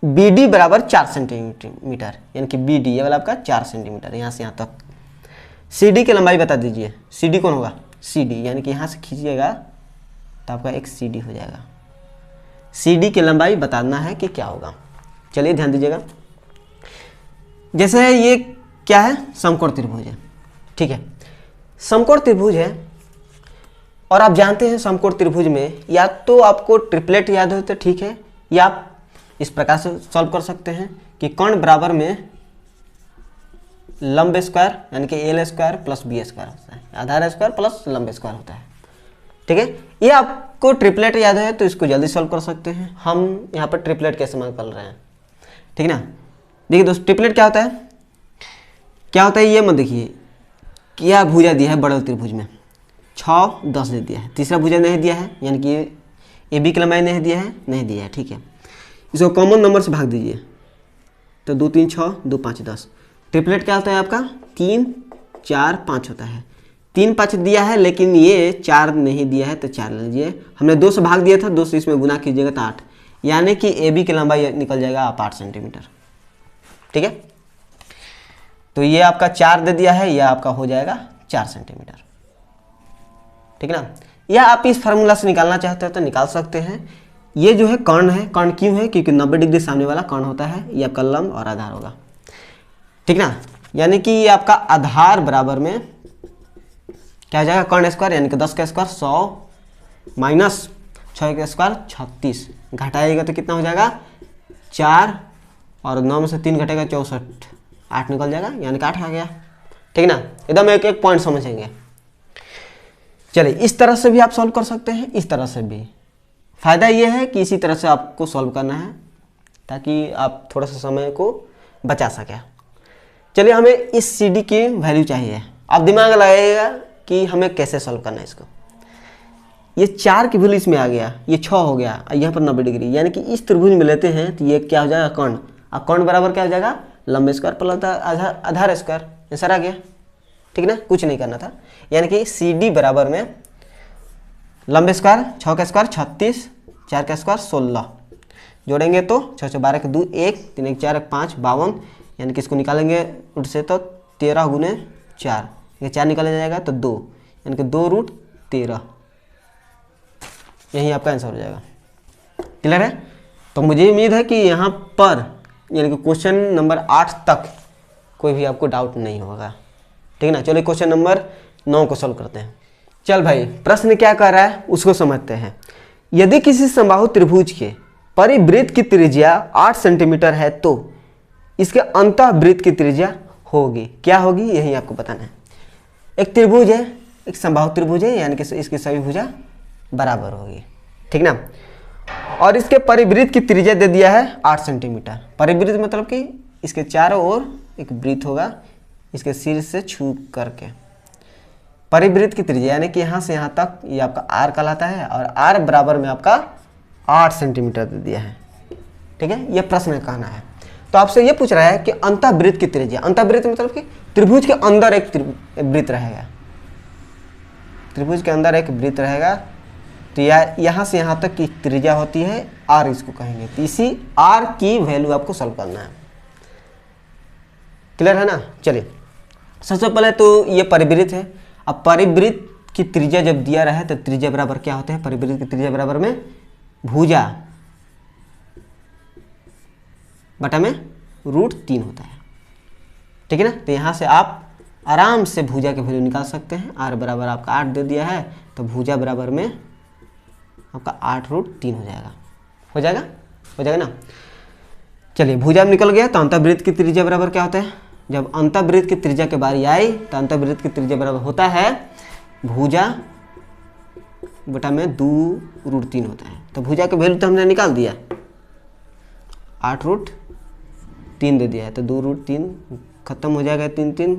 BD बराबर 4 सेंटीमीटर, यानी कि BD ये वाला आपका 4 सेंटीमीटर, यहाँ से यहाँ तक। CD की लंबाई बता दीजिए, CD कौन होगा? CD, यानी कि यहाँ से खींचिएगा तो आपका एक CD हो जाएगा। CD की लंबाई बताना है कि क्या होगा। चलिए ध्यान दीजिएगा, जैसे ये क्या है? समकोण त्रिभुज है, ठीक है। समकोण त्रिभुज है और आप जानते हैं समकोण त्रिभुज में या तो आपको ट्रिपलेट याद हो तो ठीक है, या आप इस प्रकार से सॉल्व कर सकते हैं कि कर्ण बराबर में लंब स्क्वायर, यानी कि L square plus B square होता है, आधार स्क्वायर प्लस लंब स्क्वायर होता है, ठीक है। ये आपको ट्रिपलेट याद है तो इसको जल्दी सॉल्व कर सकते हैं। हम यहाँ पर ट्रिपलेट का इस्तेमाल कर रहे हैं, ठीक है ना। देखिए दोस्तों, ट्रिपलेट क्या होता है? क्या होता है ये मत देखिए, क्या भुजा दिया है बड़े त्रिभुज में, 6 10 दे दिया है, तीसरा भुजा नहीं दिया है, यानी कि AB की लंबाई नहीं दिया है, ठीक है। इसको कॉमन नंबर से भाग दीजिए तो 2 3 6 2 5 10। ट्रिपलेट क्या होता है आपका? 3 4 5 होता है। 3 5 दिया है लेकिन ये 4 नहीं दिया है, तो 4 ले लीजिए। हमने 2 से भाग दिया था, 2 से इसमें गुना कीजिएगा तो 8, यानी कि AB की लंबाई निकल जाएगा आप 8 सेंटीमीटर, ठीक है। तो ये आपका 4 दे दिया है, यह आपका हो जाएगा 4 सेंटीमीटर, ठीक है ना। या आप इस फार्मूला से निकालना चाहते हो तो निकाल सकते हैं। ये जो है कर्ण है, कर्ण क्यों है? क्योंकि 90 डिग्री सामने वाला कर्ण होता है, ये आपका लंब और आधार होगा, ठीक ना। यानी कि ये आपका आधार बराबर में क्या हो जाएगा? कर्ण स्क्वायर, यानी कि 10 का स्क्वायर 100 माइनस 6 का स्क्वायर 36, घटाइएगा तो कितना हो जाएगा? 4 और 9 में से 3 घटेगा 64, 8 निकल जाएगा, यानी कि 8 आ गया, ठीक ना। एकदम एक एक पॉइंट समझेंगे। चलिए, इस तरह से भी आप सॉल्व कर सकते हैं, इस तरह से भी। फ़ायदा ये है कि इसी तरह से आपको सॉल्व करना है ताकि आप थोड़ा सा समय को बचा सकें। चलिए, हमें इस CD की वैल्यू चाहिए। आप दिमाग लगाइएगा कि हमें कैसे सॉल्व करना है इसको। ये 4 की वैल्यू इसमें आ गया, ये 6 हो गया, यहाँ पर 90 डिग्री, यानी कि इस त्रिभुज में लेते हैं तो ये क्या हो जाएगा? कर्ण। अब कर्ण बराबर क्या हो जाएगा? लंब स्क्वायर प्लस आधार स्क्वायर, आंसर आ गया, ठीक ना। कुछ नहीं करना था, यानी कि CD बराबर में लंब स्क्वायर 6 का स्क्वायर 36, 4 का स्क्वायर 16, जोड़ेंगे तो 6 से 12 के 2 1 3 1 4 1 5 52, यानी कि इसको निकालेंगे रूट से तो 13 गुने 4, ये 4 निकाला जाएगा तो 2, यानी कि 2 रूट 13, यही आपका आंसर हो जाएगा। क्लियर है? तो मुझे उम्मीद है कि यहाँ पर यानी कि क्वेश्चन नंबर 8 तक कोई भी आपको डाउट नहीं होगा, ठीक है ना। चलिए क्वेश्चन नंबर 9 को सॉल्व करते हैं। चल भाई, प्रश्न क्या कर रहा है उसको समझते हैं। यदि किसी समबाहु त्रिभुज के परिवृत्त की त्रिज्या 8 सेंटीमीटर है तो इसके अंतःवृत्त की त्रिज्या होगी, क्या होगी? यही आपको बताना है। एक त्रिभुज है, एक समबाहु त्रिभुज है, यानी कि इसकी सभी भुजा बराबर होगी, ठीक ना। और इसके परिवृत्त की त्रिज्या दे दिया है 8 सेंटीमीटर। परिवृत्त मतलब कि इसके चारों ओर एक वृत्त होगा, इसके सिर से छू करके। परिवृत्त की त्रिज्या यानी कि यहाँ से यहाँ तक ये आपका R कहलाता है, और R बराबर में आपका 8 सेंटीमीटर दे दिया है, ठीक है। ये प्रश्न कहना है। तो आपसे ये पूछ रहा है कि अंतःवृत्त की त्रिज्या, अंतःवृत्त मतलब कि त्रिभुज के अंदर एक वृत्त रहेगा, त्रिभुज के अंदर एक वृत्त रहेगा, तो यहाँ से यहाँ तक की त्रिज्या होती है R, इसको कहेंगे। तो इसी R की वैल्यू आपको सॉल्व करना है। क्लियर है ना। चलिए, सबसे पहले तो ये परिवृत्त है। अब परिवृत्त की त्रिज्या जब दिया रहा है तो त्रिज्या बराबर क्या होता है, परिवृत्त की त्रिज्या बराबर में भुजा बटा में √3 होता है। ठीक है ना। तो यहाँ से आप आराम से भुजा के वैल्यू निकाल सकते हैं। r बराबर आपका 8 दे दिया है तो भुजा बराबर में आपका 8√3 हो जाएगा। हो जाएगा ना। चलिए भुजा में निकल गया तो अंतःवृत्त की त्रिज्या बराबर क्या होता है, जब अंतःवृत्त की त्रिज्या के बारी आई तो अंतःवृत्त की त्रिज्या बराबर होता है भुजा बटा में 2√3 होता है। तो भुजा के वैल्यू तो हमने निकाल दिया, 8√3 दे दिया है तो 2√3 खत्म हो जाएगा, 3 3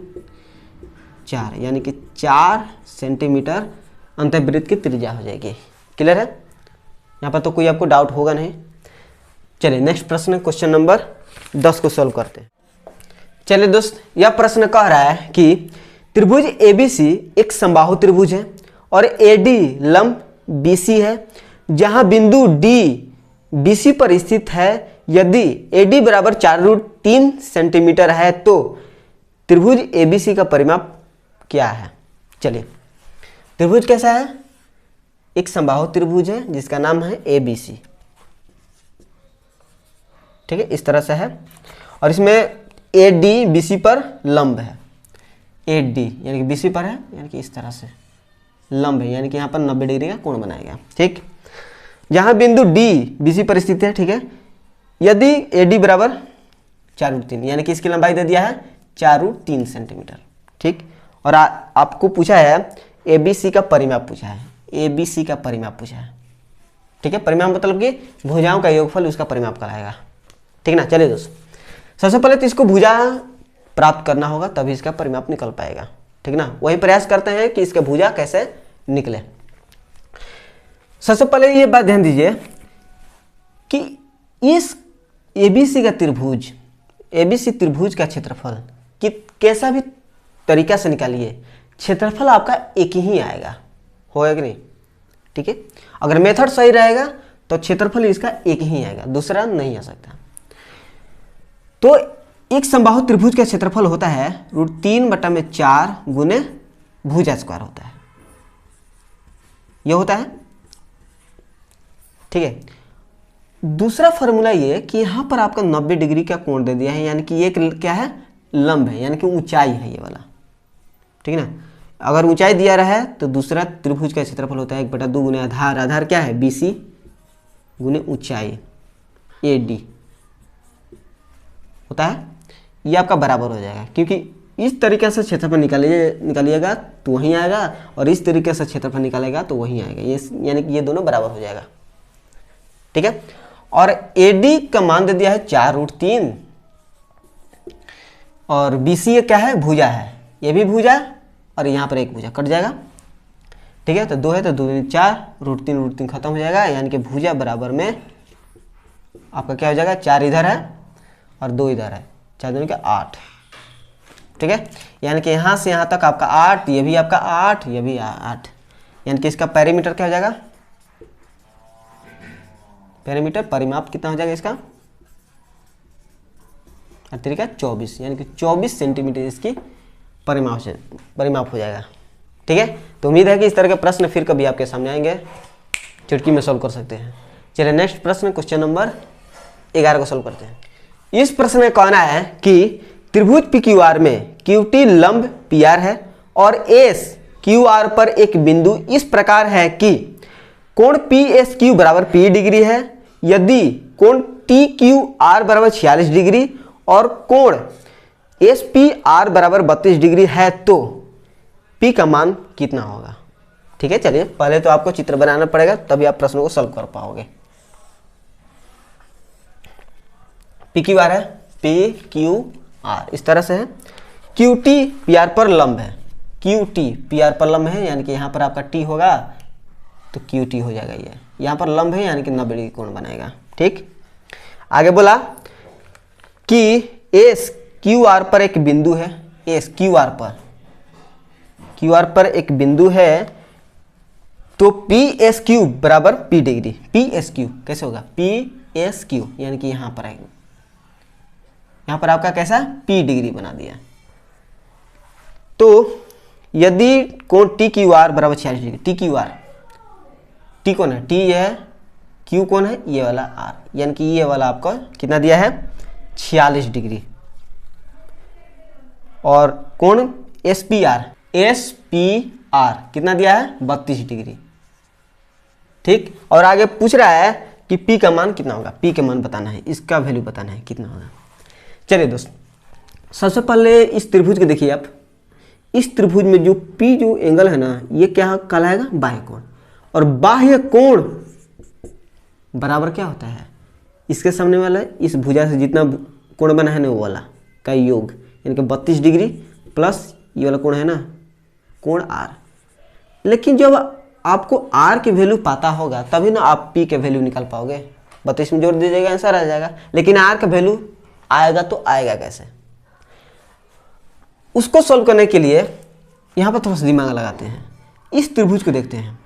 4 यानी कि 4 सेंटीमीटर अंतःवृत्त की त्रिज्या हो जाएगी। क्लियर है, यहाँ पर तो कोई आपको डाउट होगा नहीं। चलिए नेक्स्ट प्रश्न क्वेश्चन नंबर 10 को सॉल्व करते हैं। चलिए दोस्त, यह प्रश्न कह रहा है कि त्रिभुज ABC एक समबाहु त्रिभुज है और AD लंब BC है, जहां बिंदु D BC पर स्थित है। यदि AD बराबर 4√3 सेंटीमीटर है तो त्रिभुज ABC का परिमाप क्या है। चलिए त्रिभुज कैसा है, एक समबाहु त्रिभुज है जिसका नाम है ABC। ठीक है, इस तरह से है और इसमें AD BC पर लंब है। AD यानी कि BC पर है, यानी कि इस तरह से लंब है, यानी कि यहाँ पर 90 डिग्री का कोण बनाएगा। ठीक, जहां बिंदु D BC पर स्थित है। ठीक है, यदि AD बराबर 4√3 यानी कि इसकी लंबाई दे दिया है 4√3 सेंटीमीटर। ठीक, और आपको पूछा है ABC का परिमाप पूछा है, ABC का परिमाप पूछा है। ठीक है, परिमाप मतलब कि भुजाओं का योगफल उसका परिमाप कहलाएगा। ठीक ना। चलिए दोस्त, सबसे पहले तो इसको भुजा प्राप्त करना होगा तभी इसका परिमाप निकल पाएगा। ठीक ना, वही प्रयास करते हैं कि इसका भुजा कैसे निकले। सबसे पहले ये बात ध्यान दीजिए कि इस ABC का त्रिभुज, ABC त्रिभुज का क्षेत्रफल कि कैसा भी तरीका से निकालिए क्षेत्रफल आपका एक ही आएगा, होगा कि नहीं। ठीक है, अगर मेथड सही रहेगा तो क्षेत्रफल इसका एक ही आएगा, दूसरा नहीं आ सकता। तो एक समबाहु त्रिभुज का क्षेत्रफल होता है √3/4 गुने भुजा स्क्वायर होता है, यह होता है। ठीक है, दूसरा फॉर्मूला ये कि यहां पर आपका 90 डिग्री का कोण दे दिया है, यानी कि ये क्या है, लंब है, यानी कि ऊंचाई है ये वाला। ठीक है ना, अगर ऊंचाई दिया रहा है तो दूसरा त्रिभुज का क्षेत्रफल होता है 1/2 गुने आधार। आधार क्या है, BC गुने ऊंचाई AD होता है। ये आपका बराबर हो जाएगा, क्योंकि इस तरीके से क्षेत्रफल निकालिएगा तो वहीं आएगा और इस तरीके से क्षेत्रफल निकालेगा तो वहीं आएगा, ये यानी कि ये दोनों बराबर हो जाएगा। ठीक है, और AD का मान दे दिया है 4√3 और BC क्या है, भुजा है, ये भी भुजा और यहाँ पर एक भुजा कट जाएगा। ठीक है, तो 2 है तो 2 4 √3 खत्म हो जाएगा, यानी कि भुजा बराबर में आपका क्या हो जाएगा, 4 इधर है और 2 इधर है, 4 दूनी का 8। ठीक है, यानी कि यहाँ से यहाँ तक आपका 8, ये भी आपका 8, ये भी 8, यानी कि इसका पेरीमीटर क्या हो जाएगा, पेरीमीटर परिमाप कितना हो जाएगा इसका, तरीका 24, यानी कि 24 सेंटीमीटर इसकी परिमाप हो जाएगा। ठीक है, तो उम्मीद है कि इस तरह के प्रश्न फिर कभी आपके सामने आएंगे, चुटकी में सॉल्व कर सकते हैं। चलिए नेक्स्ट प्रश्न क्वेश्चन नंबर 11 को सॉल्व करते हैं। इस प्रश्न में कहना है कि त्रिभुज PQR में QT लंब PR है और SQR पर एक बिंदु इस प्रकार है कि कोण PSQ बराबर P डिग्री है। यदि कोण TQR बराबर 46 डिग्री और कोण SPR बराबर 32 डिग्री है तो P का मान कितना होगा। ठीक है, चलिए पहले तो आपको चित्र बनाना पड़ेगा तभी आप प्रश्नों को सॉल्व कर पाओगे। PQR है, PQR इस तरह से है, QT PR पर लंब है, QT PR पर लंब है, यानी कि यहाँ पर आपका T होगा तो QT हो जाएगा। ये यहाँ पर लंब है यानी कि 90 डिग्री कोण बनाएगा। ठीक, आगे बोला कि SQR पर एक बिंदु है, SQR पर एक बिंदु है तो PSQ बराबर P डिग्री। PSQ कैसे होगा, PSQ यानी कि यहाँ पर आएगा, यहाँ पर आपका कैसा P डिग्री बना दिया। तो यदि कोण टी क्यू आर बराबर 46 degree, T Q R, T कौन है, टी ये है, क्यू कौन है, ये वाला आर, यानी कि ये वाला आपका कितना दिया है 46 डिग्री। और कोण S P R, S P R कितना दिया है 32 डिग्री। ठीक, और आगे पूछ रहा है कि P का मान कितना होगा, P का मान बताना है, इसका वैल्यू बताना है कितना होगा। चलिए दोस्त, सबसे पहले इस त्रिभुज को देखिए आप। इस त्रिभुज में जो P जो एंगल है ना, ये क्या कहलाएगा, बाह्य कोण। और बाह्य कोण बराबर क्या होता है, इसके सामने वाला इस भुजा से जितना कोण बना है ना वो वाला का योग, यानी कि 32 डिग्री प्लस ये वाला कोण है ना, कोण R। लेकिन जब आपको R की वैल्यू पता होगा तभी ना आप P के वैल्यू निकाल पाओगे। 32 में जोड़ दीजिएगा, आंसर आ जाएगा। लेकिन R का वैल्यू आएगा तो आएगा कैसे, उसको सॉल्व करने के लिए यहाँ पर थोड़ा सा दिमाग लगाते हैं। इस त्रिभुज को देखते हैं,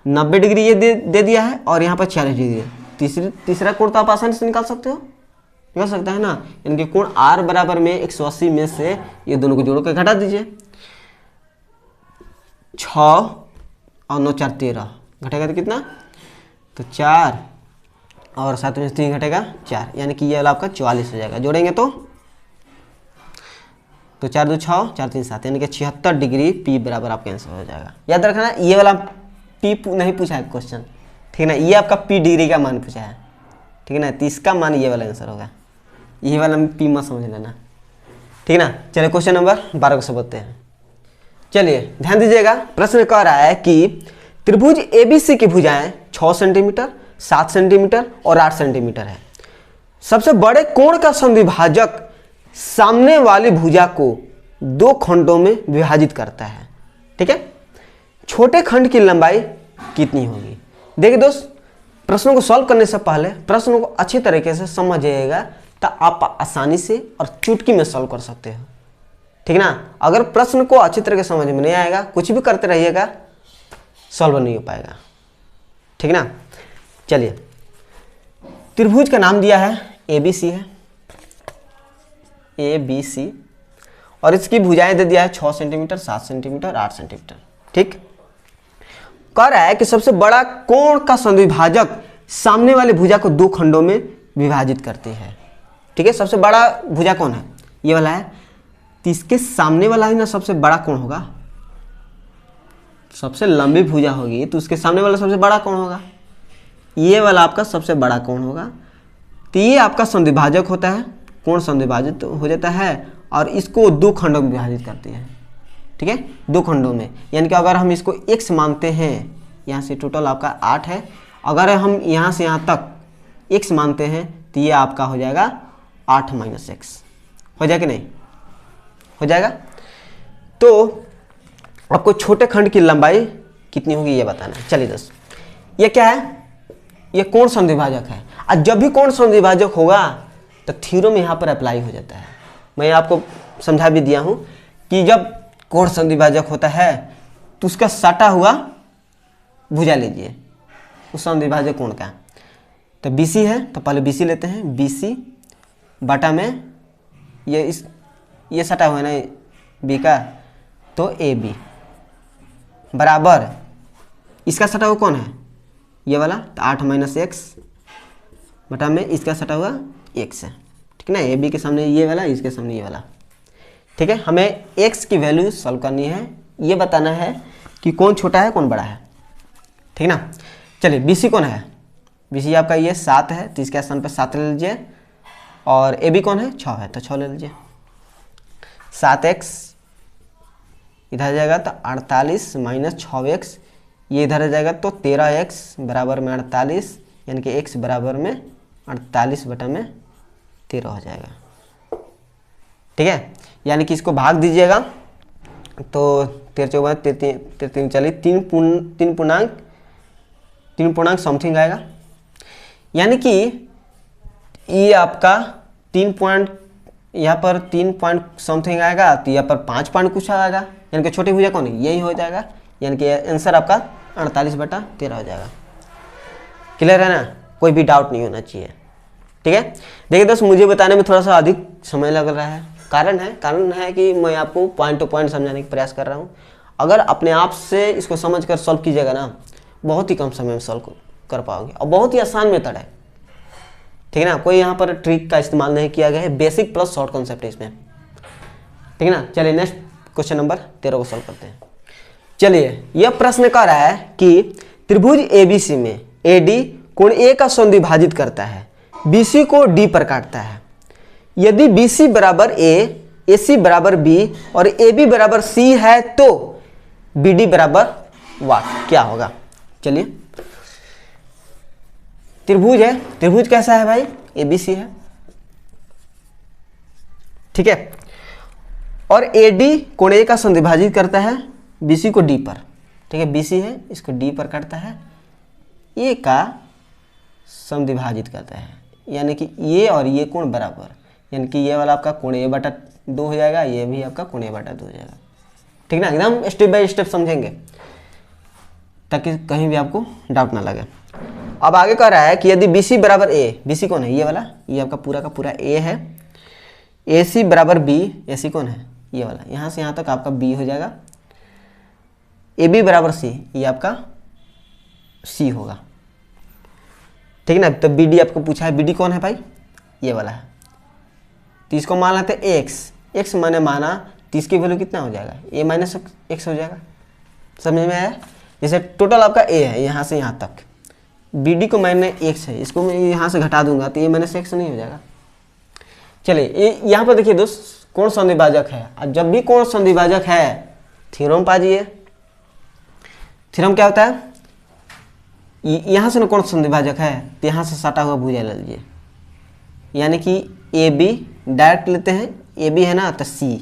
90 डिग्री ये दे दिया है और यहाँ पर 46 डिग्री। तीसरा कोण तो आप आसानी से निकाल सकते हो, निकाल सकता है ना, यानी कि कोण R बराबर में 180 में से ये दोनों को जोड़ कर घटा दीजिए। 6 और 9 4 13 घटेगा तो कितना, तो 4 और 7 में से 3 घटेगा 4, यानी कि ये वाला आपका 44 हो जाएगा। जोड़ेंगे तो 4 2 6 4 3 7, यानी कि 76 डिग्री P बराबर आपका आंसर हो जाएगा। याद रखना, ये वाला P नहीं पूछा है क्वेश्चन, ठीक है ना, ये आपका P डिग्री का मान पूछा है, ठीक है ना, तो इसका मान ये वाला आंसर होगा। ये वाला P मत समझ लेना, ठीक है ना। चलिए क्वेश्चन नंबर 12 को समझते हैं। चलिए ध्यान दीजिएगा, प्रश्न कह रहा है कि त्रिभुज ABC की भुजाएं 6 सेंटीमीटर, 7 सेंटीमीटर और 8 सेंटीमीटर है। सबसे बड़े कोण का समद्विभाजक सामने वाली भुजा को 2 खंडों में विभाजित करता है, ठीक है। छोटे खंड की लंबाई कितनी होगी। देखिए दोस्त, प्रश्नों को सॉल्व करने से पहले प्रश्नों को अच्छी तरीके से समझिएगा तो आप आसानी से और चुटकी में सॉल्व कर सकते हो, ठीक ना। अगर प्रश्न को अच्छी तरह से समझ में नहीं आएगा, कुछ भी करते रहिएगा, सॉल्व नहीं हो पाएगा, ठीक ना। चलिए, त्रिभुज का नाम दिया है ABC है, ABC, और इसकी भुजाएं दे दिया है 6 सेंटीमीटर, 7 सेंटीमीटर, 8 सेंटीमीटर, ठीक। कह रहा है कि सबसे बड़ा कोण का समद्विभाजक सामने वाली भुजा को 2 खंडों में विभाजित करती है, ठीक है। सबसे बड़ा भुजा कौन है, ये वाला है, तो इसके सामने वाला ही ना सबसे बड़ा कोण होगा। सबसे लंबी भुजा होगी तो उसके सामने वाला सबसे बड़ा कोण होगा, ये वाला आपका सबसे बड़ा कोण होगा। तो ये आपका समद्विभाजक होता है, कोण समद्विभाजित हो जाता है और इसको 2 खंडों में विभाजित करती है, ठीक है, 2 खंडों में। यानी कि अगर हम इसको x मानते हैं, यहाँ से टोटल आपका 8 है, अगर हम यहाँ से यहाँ तक x मानते हैं तो ये आपका हो जाएगा 8 - x, हो जाएगा कि नहीं, हो जाएगा। तो आपको छोटे खंड की लंबाई कितनी होगी ये बताना है। चलिए दोस्त, ये क्या है, ये कोण समद्विभाजक है। और जब भी कोण समद्विभाजक होगा तो थ्योरम यहाँ पर अप्लाई हो जाता है। मैं आपको समझा भी दिया हूँ कि जब कोण समद्विभाजक होता है तो उसका सटा हुआ भुजा लीजिए उस समद्विभाजक कोण का। तो BC है तो पहले BC लेते हैं, BC बटा में ये सटा हुआ है ना B का, तो AB बराबर इसका सटा हुआ कौन है, ये वाला, तो 8 - x बटा में इसका सटा हुआ x है, ठीक है ना। AB के सामने ये वाला, इसके सामने ये वाला, ठीक है। हमें x की वैल्यू सॉल्व करनी है, ये बताना है कि कौन छोटा है कौन बड़ा है, ठीक ना। चलिए, BC कौन है, BC आपका ये 7 है तो इसके स्थान पर 7 ले लीजिए, और AB कौन है 6 है तो 6 ले लीजिए। 7x इधर जाएगा तो 48 - 6x, ये इधर आ जाएगा तो 13x बराबर में 48, यानी कि x बराबर में 48 बटा में 13 हो जाएगा, ठीक है। यानी कि इसको भाग दीजिएगा तो 13 चौबा 3 40, 3 पूर्णांक समथिंग आएगा, यानी कि ये आपका 3 पॉइंट, यहाँ पर 3 पॉइंट समथिंग आएगा, तो यहाँ पर 5 पॉइंट कुछ आएगा, यानी कि छोटी भुजा कौन है, यही हो जाएगा, यानी कि आंसर आपका 48 बटा 13 हो जाएगा। क्लियर है ना, कोई भी डाउट नहीं होना चाहिए, ठीक है। देखिए दोस्त, मुझे बताने में थोड़ा सा अधिक समय लग रहा है, कारण है कि मैं आपको पॉइंट टू पॉइंट समझाने का प्रयास कर रहा हूँ। अगर अपने आप से इसको समझकर सॉल्व कीजिएगा ना, बहुत ही कम समय में सॉल्व कर पाओगे और बहुत ही आसान मेथड है, ठीक है ना। कोई यहाँ पर ट्रिक का इस्तेमाल नहीं किया गया है, बेसिक प्लस शॉर्ट कॉन्सेप्ट है इसमें, ठीक है ना। चलिए नेक्स्ट क्वेश्चन नंबर 13 को सॉल्व करते हैं। चलिए यह प्रश्न कह रहा है कि त्रिभुज ABC में AD कोण A का सौंद्विभाजित करता है, BC को D पर काटता है। यदि BC बराबर A, AC बराबर B और AB बराबर C है तो BD बराबर वाट क्या होगा। चलिए त्रिभुज है, त्रिभुज कैसा है भाई, ABC है, ठीक है। और AD कोण A का सौंद्विभाजित करता है BC को D पर, ठीक है। BC है, इसको D पर काटता है, A का सौंद्विभाजित करता है, यानी कि ये और ये कोण बराबर, यानी कि ये वाला आपका कोण A/2 हो जाएगा, ये भी आपका कोण A/2 हो जाएगा, ठीक ना। एकदम स्टेप बाय स्टेप समझेंगे ताकि कहीं भी आपको डाउट ना लगे। अब आगे कह रहा है कि यदि BC बराबर A, BC कौन है, ये वाला, ये आपका पूरा का पूरा A है। AC बराबर B, AC कौन है, ये वाला, यहाँ से यहाँ तक आपका B हो जाएगा। AB बराबर C, ये आपका C होगा, ठीक ना। तो BD आपको पूछा है, BD कौन है भाई, ये वाला है। तो इसको मान लेते हैं x, x मैंने माना तो इसकी वैल्यू कितना हो जाएगा, a माइनस एक्स हो जाएगा। समझ में आया। जैसे टोटल आपका a है यहाँ से यहाँ तक, BD को मैंने x है, इसको मैं यहाँ से घटा दूंगा तो a माइनस एक्स नहीं हो जाएगा। चलिए यहाँ पर देखिए दोस्त, कोण सौंद्विभाजक है, और जब भी कोण सौंद्विभाजक है थ्योरम पाजिए। थ्योरम क्या होता है, यहाँ से ना कोण सौंद्विभाजक है तो यहाँ से सटा हुआ भुजा ले लीजिए, यानी कि AB डायरेक्ट लेते हैं, AB है ना तो C,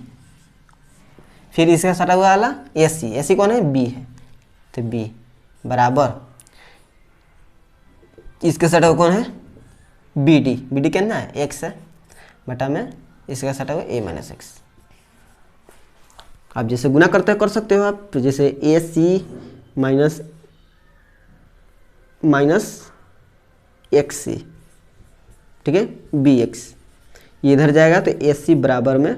फिर इसका सटा हुआ वाला AC, AC कौन है, B है, तो B बराबर इसके सटा हुआ कौन है, BD, BD कितना है, x है, बटा में इसका सटा हुआ a माइनस एक्स। आप जैसे गुना करते कर सकते हो आप, तो जैसे AC माइनस XC, ठीक है, BX, ये इधर जाएगा तो AC बराबर में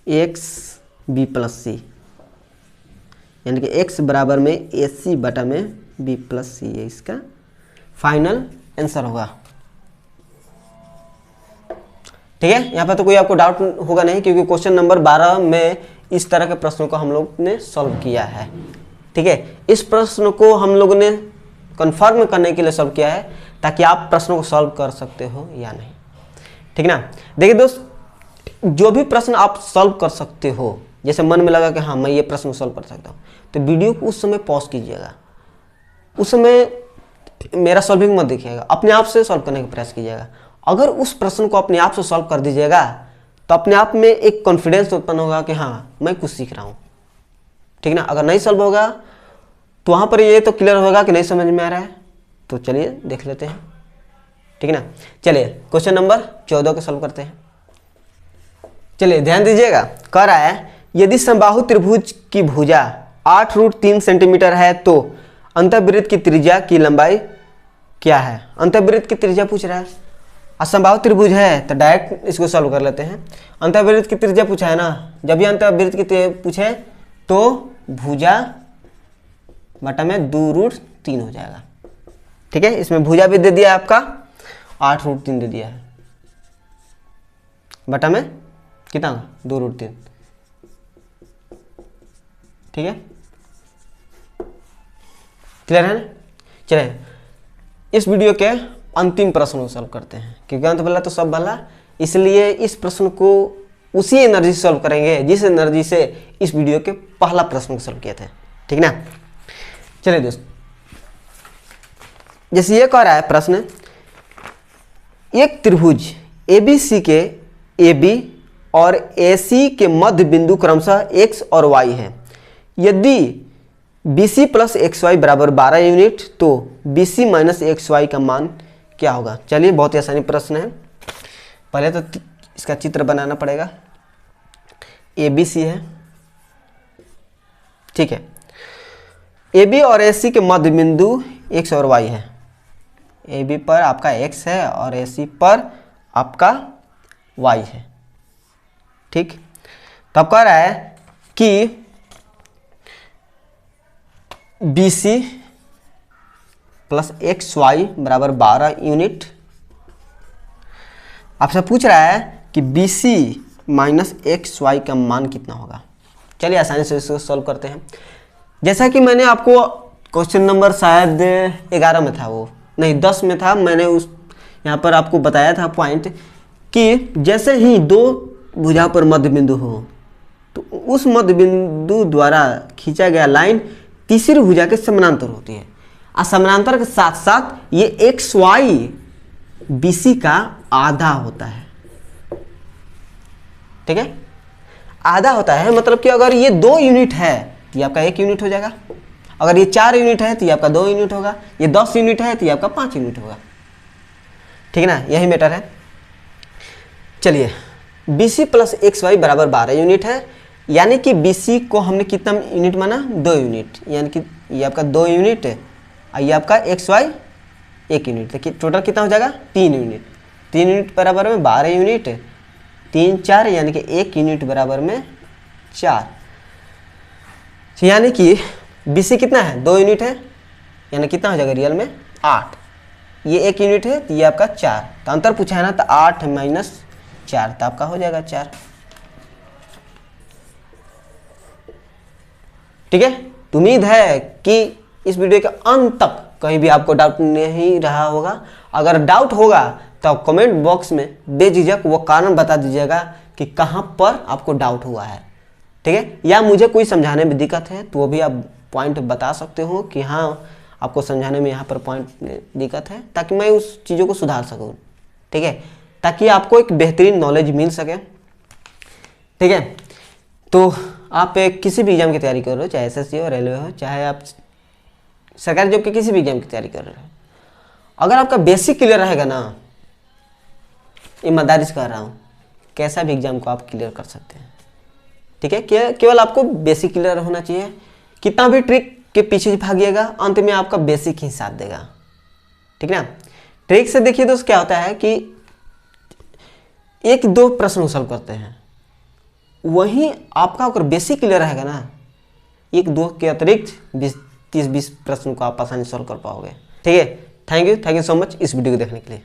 XB प्लस C, यानी कि x बराबर में AC बटा में B प्लस C, ये इसका फाइनल आंसर होगा, ठीक है। यहाँ पर तो कोई आपको डाउट होगा नहीं, क्योंकि क्वेश्चन नंबर 12 में इस तरह के प्रश्नों को हम लोग ने सॉल्व किया है, ठीक है। इस प्रश्न को हम लोगों ने कंफर्म करने के लिए सॉल्व किया है ताकि आप प्रश्नों को सॉल्व कर सकते हो या नहीं, ठीक ना। देखिए दोस्त, जो भी प्रश्न आप सॉल्व कर सकते हो, जैसे मन में लगा कि हाँ मैं ये प्रश्न सॉल्व कर सकता हूँ, तो वीडियो को उस समय पॉज कीजिएगा, उस समय मेरा सॉल्विंग मत देखिएगा, अपने आप से सॉल्व करने का प्रयास कीजिएगा। अगर उस प्रश्न को अपने आप से सॉल्व कर दीजिएगा तो अपने आप में एक कॉन्फिडेंस उत्पन्न होगा कि हाँ मैं कुछ सीख रहा हूँ, ठीक ना। अगर नहीं सॉल्व होगा तो वहाँ पर ये तो क्लियर होगा कि नहीं समझ में आ रहा है। तो चलिए देख लेते हैं, ठीक है ना। चलिए क्वेश्चन नंबर 14 को सॉल्व करते हैं। चलिए ध्यान दीजिएगा, कह रहा है यदि समबाहु त्रिभुज की भुजा 8√3 सेंटीमीटर है तो अंतःवृत्त की त्रिज्या की लंबाई क्या है। अंतःवृत्त की त्रिज्या पूछ रहा है, असमबाहु त्रिभुज है तो डायरेक्ट इसको सॉल्व कर लेते हैं। अंतःवृत्त की त्रिज्या पूछा है ना, जब भी अंतःवृत्त की पूछे तो भुजा बटा में 2√3 हो जाएगा, ठीक है। इसमें भुजा भी दे दिया है आपका 8√3 दे दिया है, बटा में कितना 2√3, ठीक है, क्लियर है ना। चलिए इस वीडियो के अंतिम प्रश्न को सॉल्व करते हैं, क्योंकि अंत वाला तो सब भला, इसलिए इस प्रश्न को उसी एनर्जी से सॉल्व करेंगे जिस एनर्जी से इस वीडियो के पहला प्रश्न को सॉल्व किए थे, ठीक ना। चलिए दोस्त, जैसे ये कह रहा है प्रश्न, एक त्रिभुज ABC के AB और AC के मध्य बिंदु क्रमशः x और y है। यदि BC प्लस XY बराबर 12 यूनिट तो BC माइनस XY का मान क्या होगा। चलिए बहुत ही आसानी प्रश्न है, पहले तो इसका चित्र बनाना पड़ेगा। ABC है, ठीक है, AB और AC के मध्य बिंदु x और y है। AB पर आपका x है और AC पर आपका y है, ठीक। तब कह रहा है कि B C plus x y बराबर 12 यूनिट। आपसे पूछ रहा है कि B C minus x y का मान कितना होगा। चलिए आसानी से इसको सॉल्व करते हैं। जैसा कि मैंने आपको क्वेश्चन नंबर शायद 11 में था, वो नहीं 10 में था, मैंने उस यहाँ पर आपको बताया था पॉइंट कि जैसे ही दो भुजा पर मध्य बिंदु हो तो उस मध्य बिंदु द्वारा खींचा गया लाइन तीसरी भुजा के समानांतर होती है, और समानांतर के साथ साथ ये एक्स वाई बी सी का आधा होता है। ठीक है, आधा होता है, मतलब कि अगर ये 2 यूनिट है तो ये आपका 1 यूनिट हो जाएगा, अगर ये 4 यूनिट है तो ये आपका 2 यूनिट होगा, ये 10 यूनिट है तो ये आपका 5 यूनिट होगा। ठीक है ना, यही मैटर है। चलिए B C plus x y बराबर 12 यूनिट है, यानी कि बी सी को हमने कितना यूनिट माना, 2 यूनिट, यानी कि ये आपका 2 यूनिट है और ये आपका एक्स वाई 1 यूनिट, देखिए टोटल कितना हो जाएगा 3 यूनिट। 3 यूनिट बराबर में 12 यूनिट, 3 4 यानी कि 1 यूनिट बराबर में 4, यानी कि बी सी कितना है 2 यूनिट है, यानी कितना हो जाएगा रियल में 8। ये 1 यूनिट है तो ये आपका 4, तो अंतर पूछा है ना, तो 8 माइनस 4 तो आपका हो जाएगा 4। ठीक है, तो उम्मीद है कि इस वीडियो के अंत तक कहीं भी आपको डाउट नहीं रहा होगा। अगर डाउट होगा तो कमेंट बॉक्स में बेझिझक वो कारण बता दीजिएगा कि कहाँ पर आपको डाउट हुआ है। ठीक है, या मुझे कोई समझाने में दिक्कत है तो वो भी आप पॉइंट बता सकते हो कि हाँ आपको समझाने में यहाँ पर पॉइंट दिक्कत है, ताकि मैं उस चीज़ों को सुधार सकूँ। ठीक है, ताकि आपको एक बेहतरीन नॉलेज मिल सके। ठीक है, तो आप किसी भी एग्जाम की तैयारी कर रहे हो, चाहे एसएससी हो, रेलवे हो, चाहे आप सरकारी जॉब के किसी भी एग्जाम की तैयारी कर रहे हो, अगर आपका बेसिक क्लियर रहेगा ना, ईमानदारी से कह रहा हूँ, कैसा भी एग्जाम को आप क्लियर कर सकते हैं। ठीक है, केवल आपको बेसिक क्लियर होना चाहिए। कितना भी ट्रिक के पीछे भागिएगा, अंत में आपका बेसिक ही साथ देगा। ठीक है ना, ट्रिक से देखिए दोस्त क्या होता है कि 1-2 प्रश्न सॉल्व करते हैं, वहीं आपका अगर बेसिक क्लियर रहेगा ना, 1-2 के अतिरिक्त 20-30-20 प्रश्न को आप आसानी से सॉल्व कर पाओगे। ठीक है, थैंक यू सो मच इस वीडियो को देखने के लिए।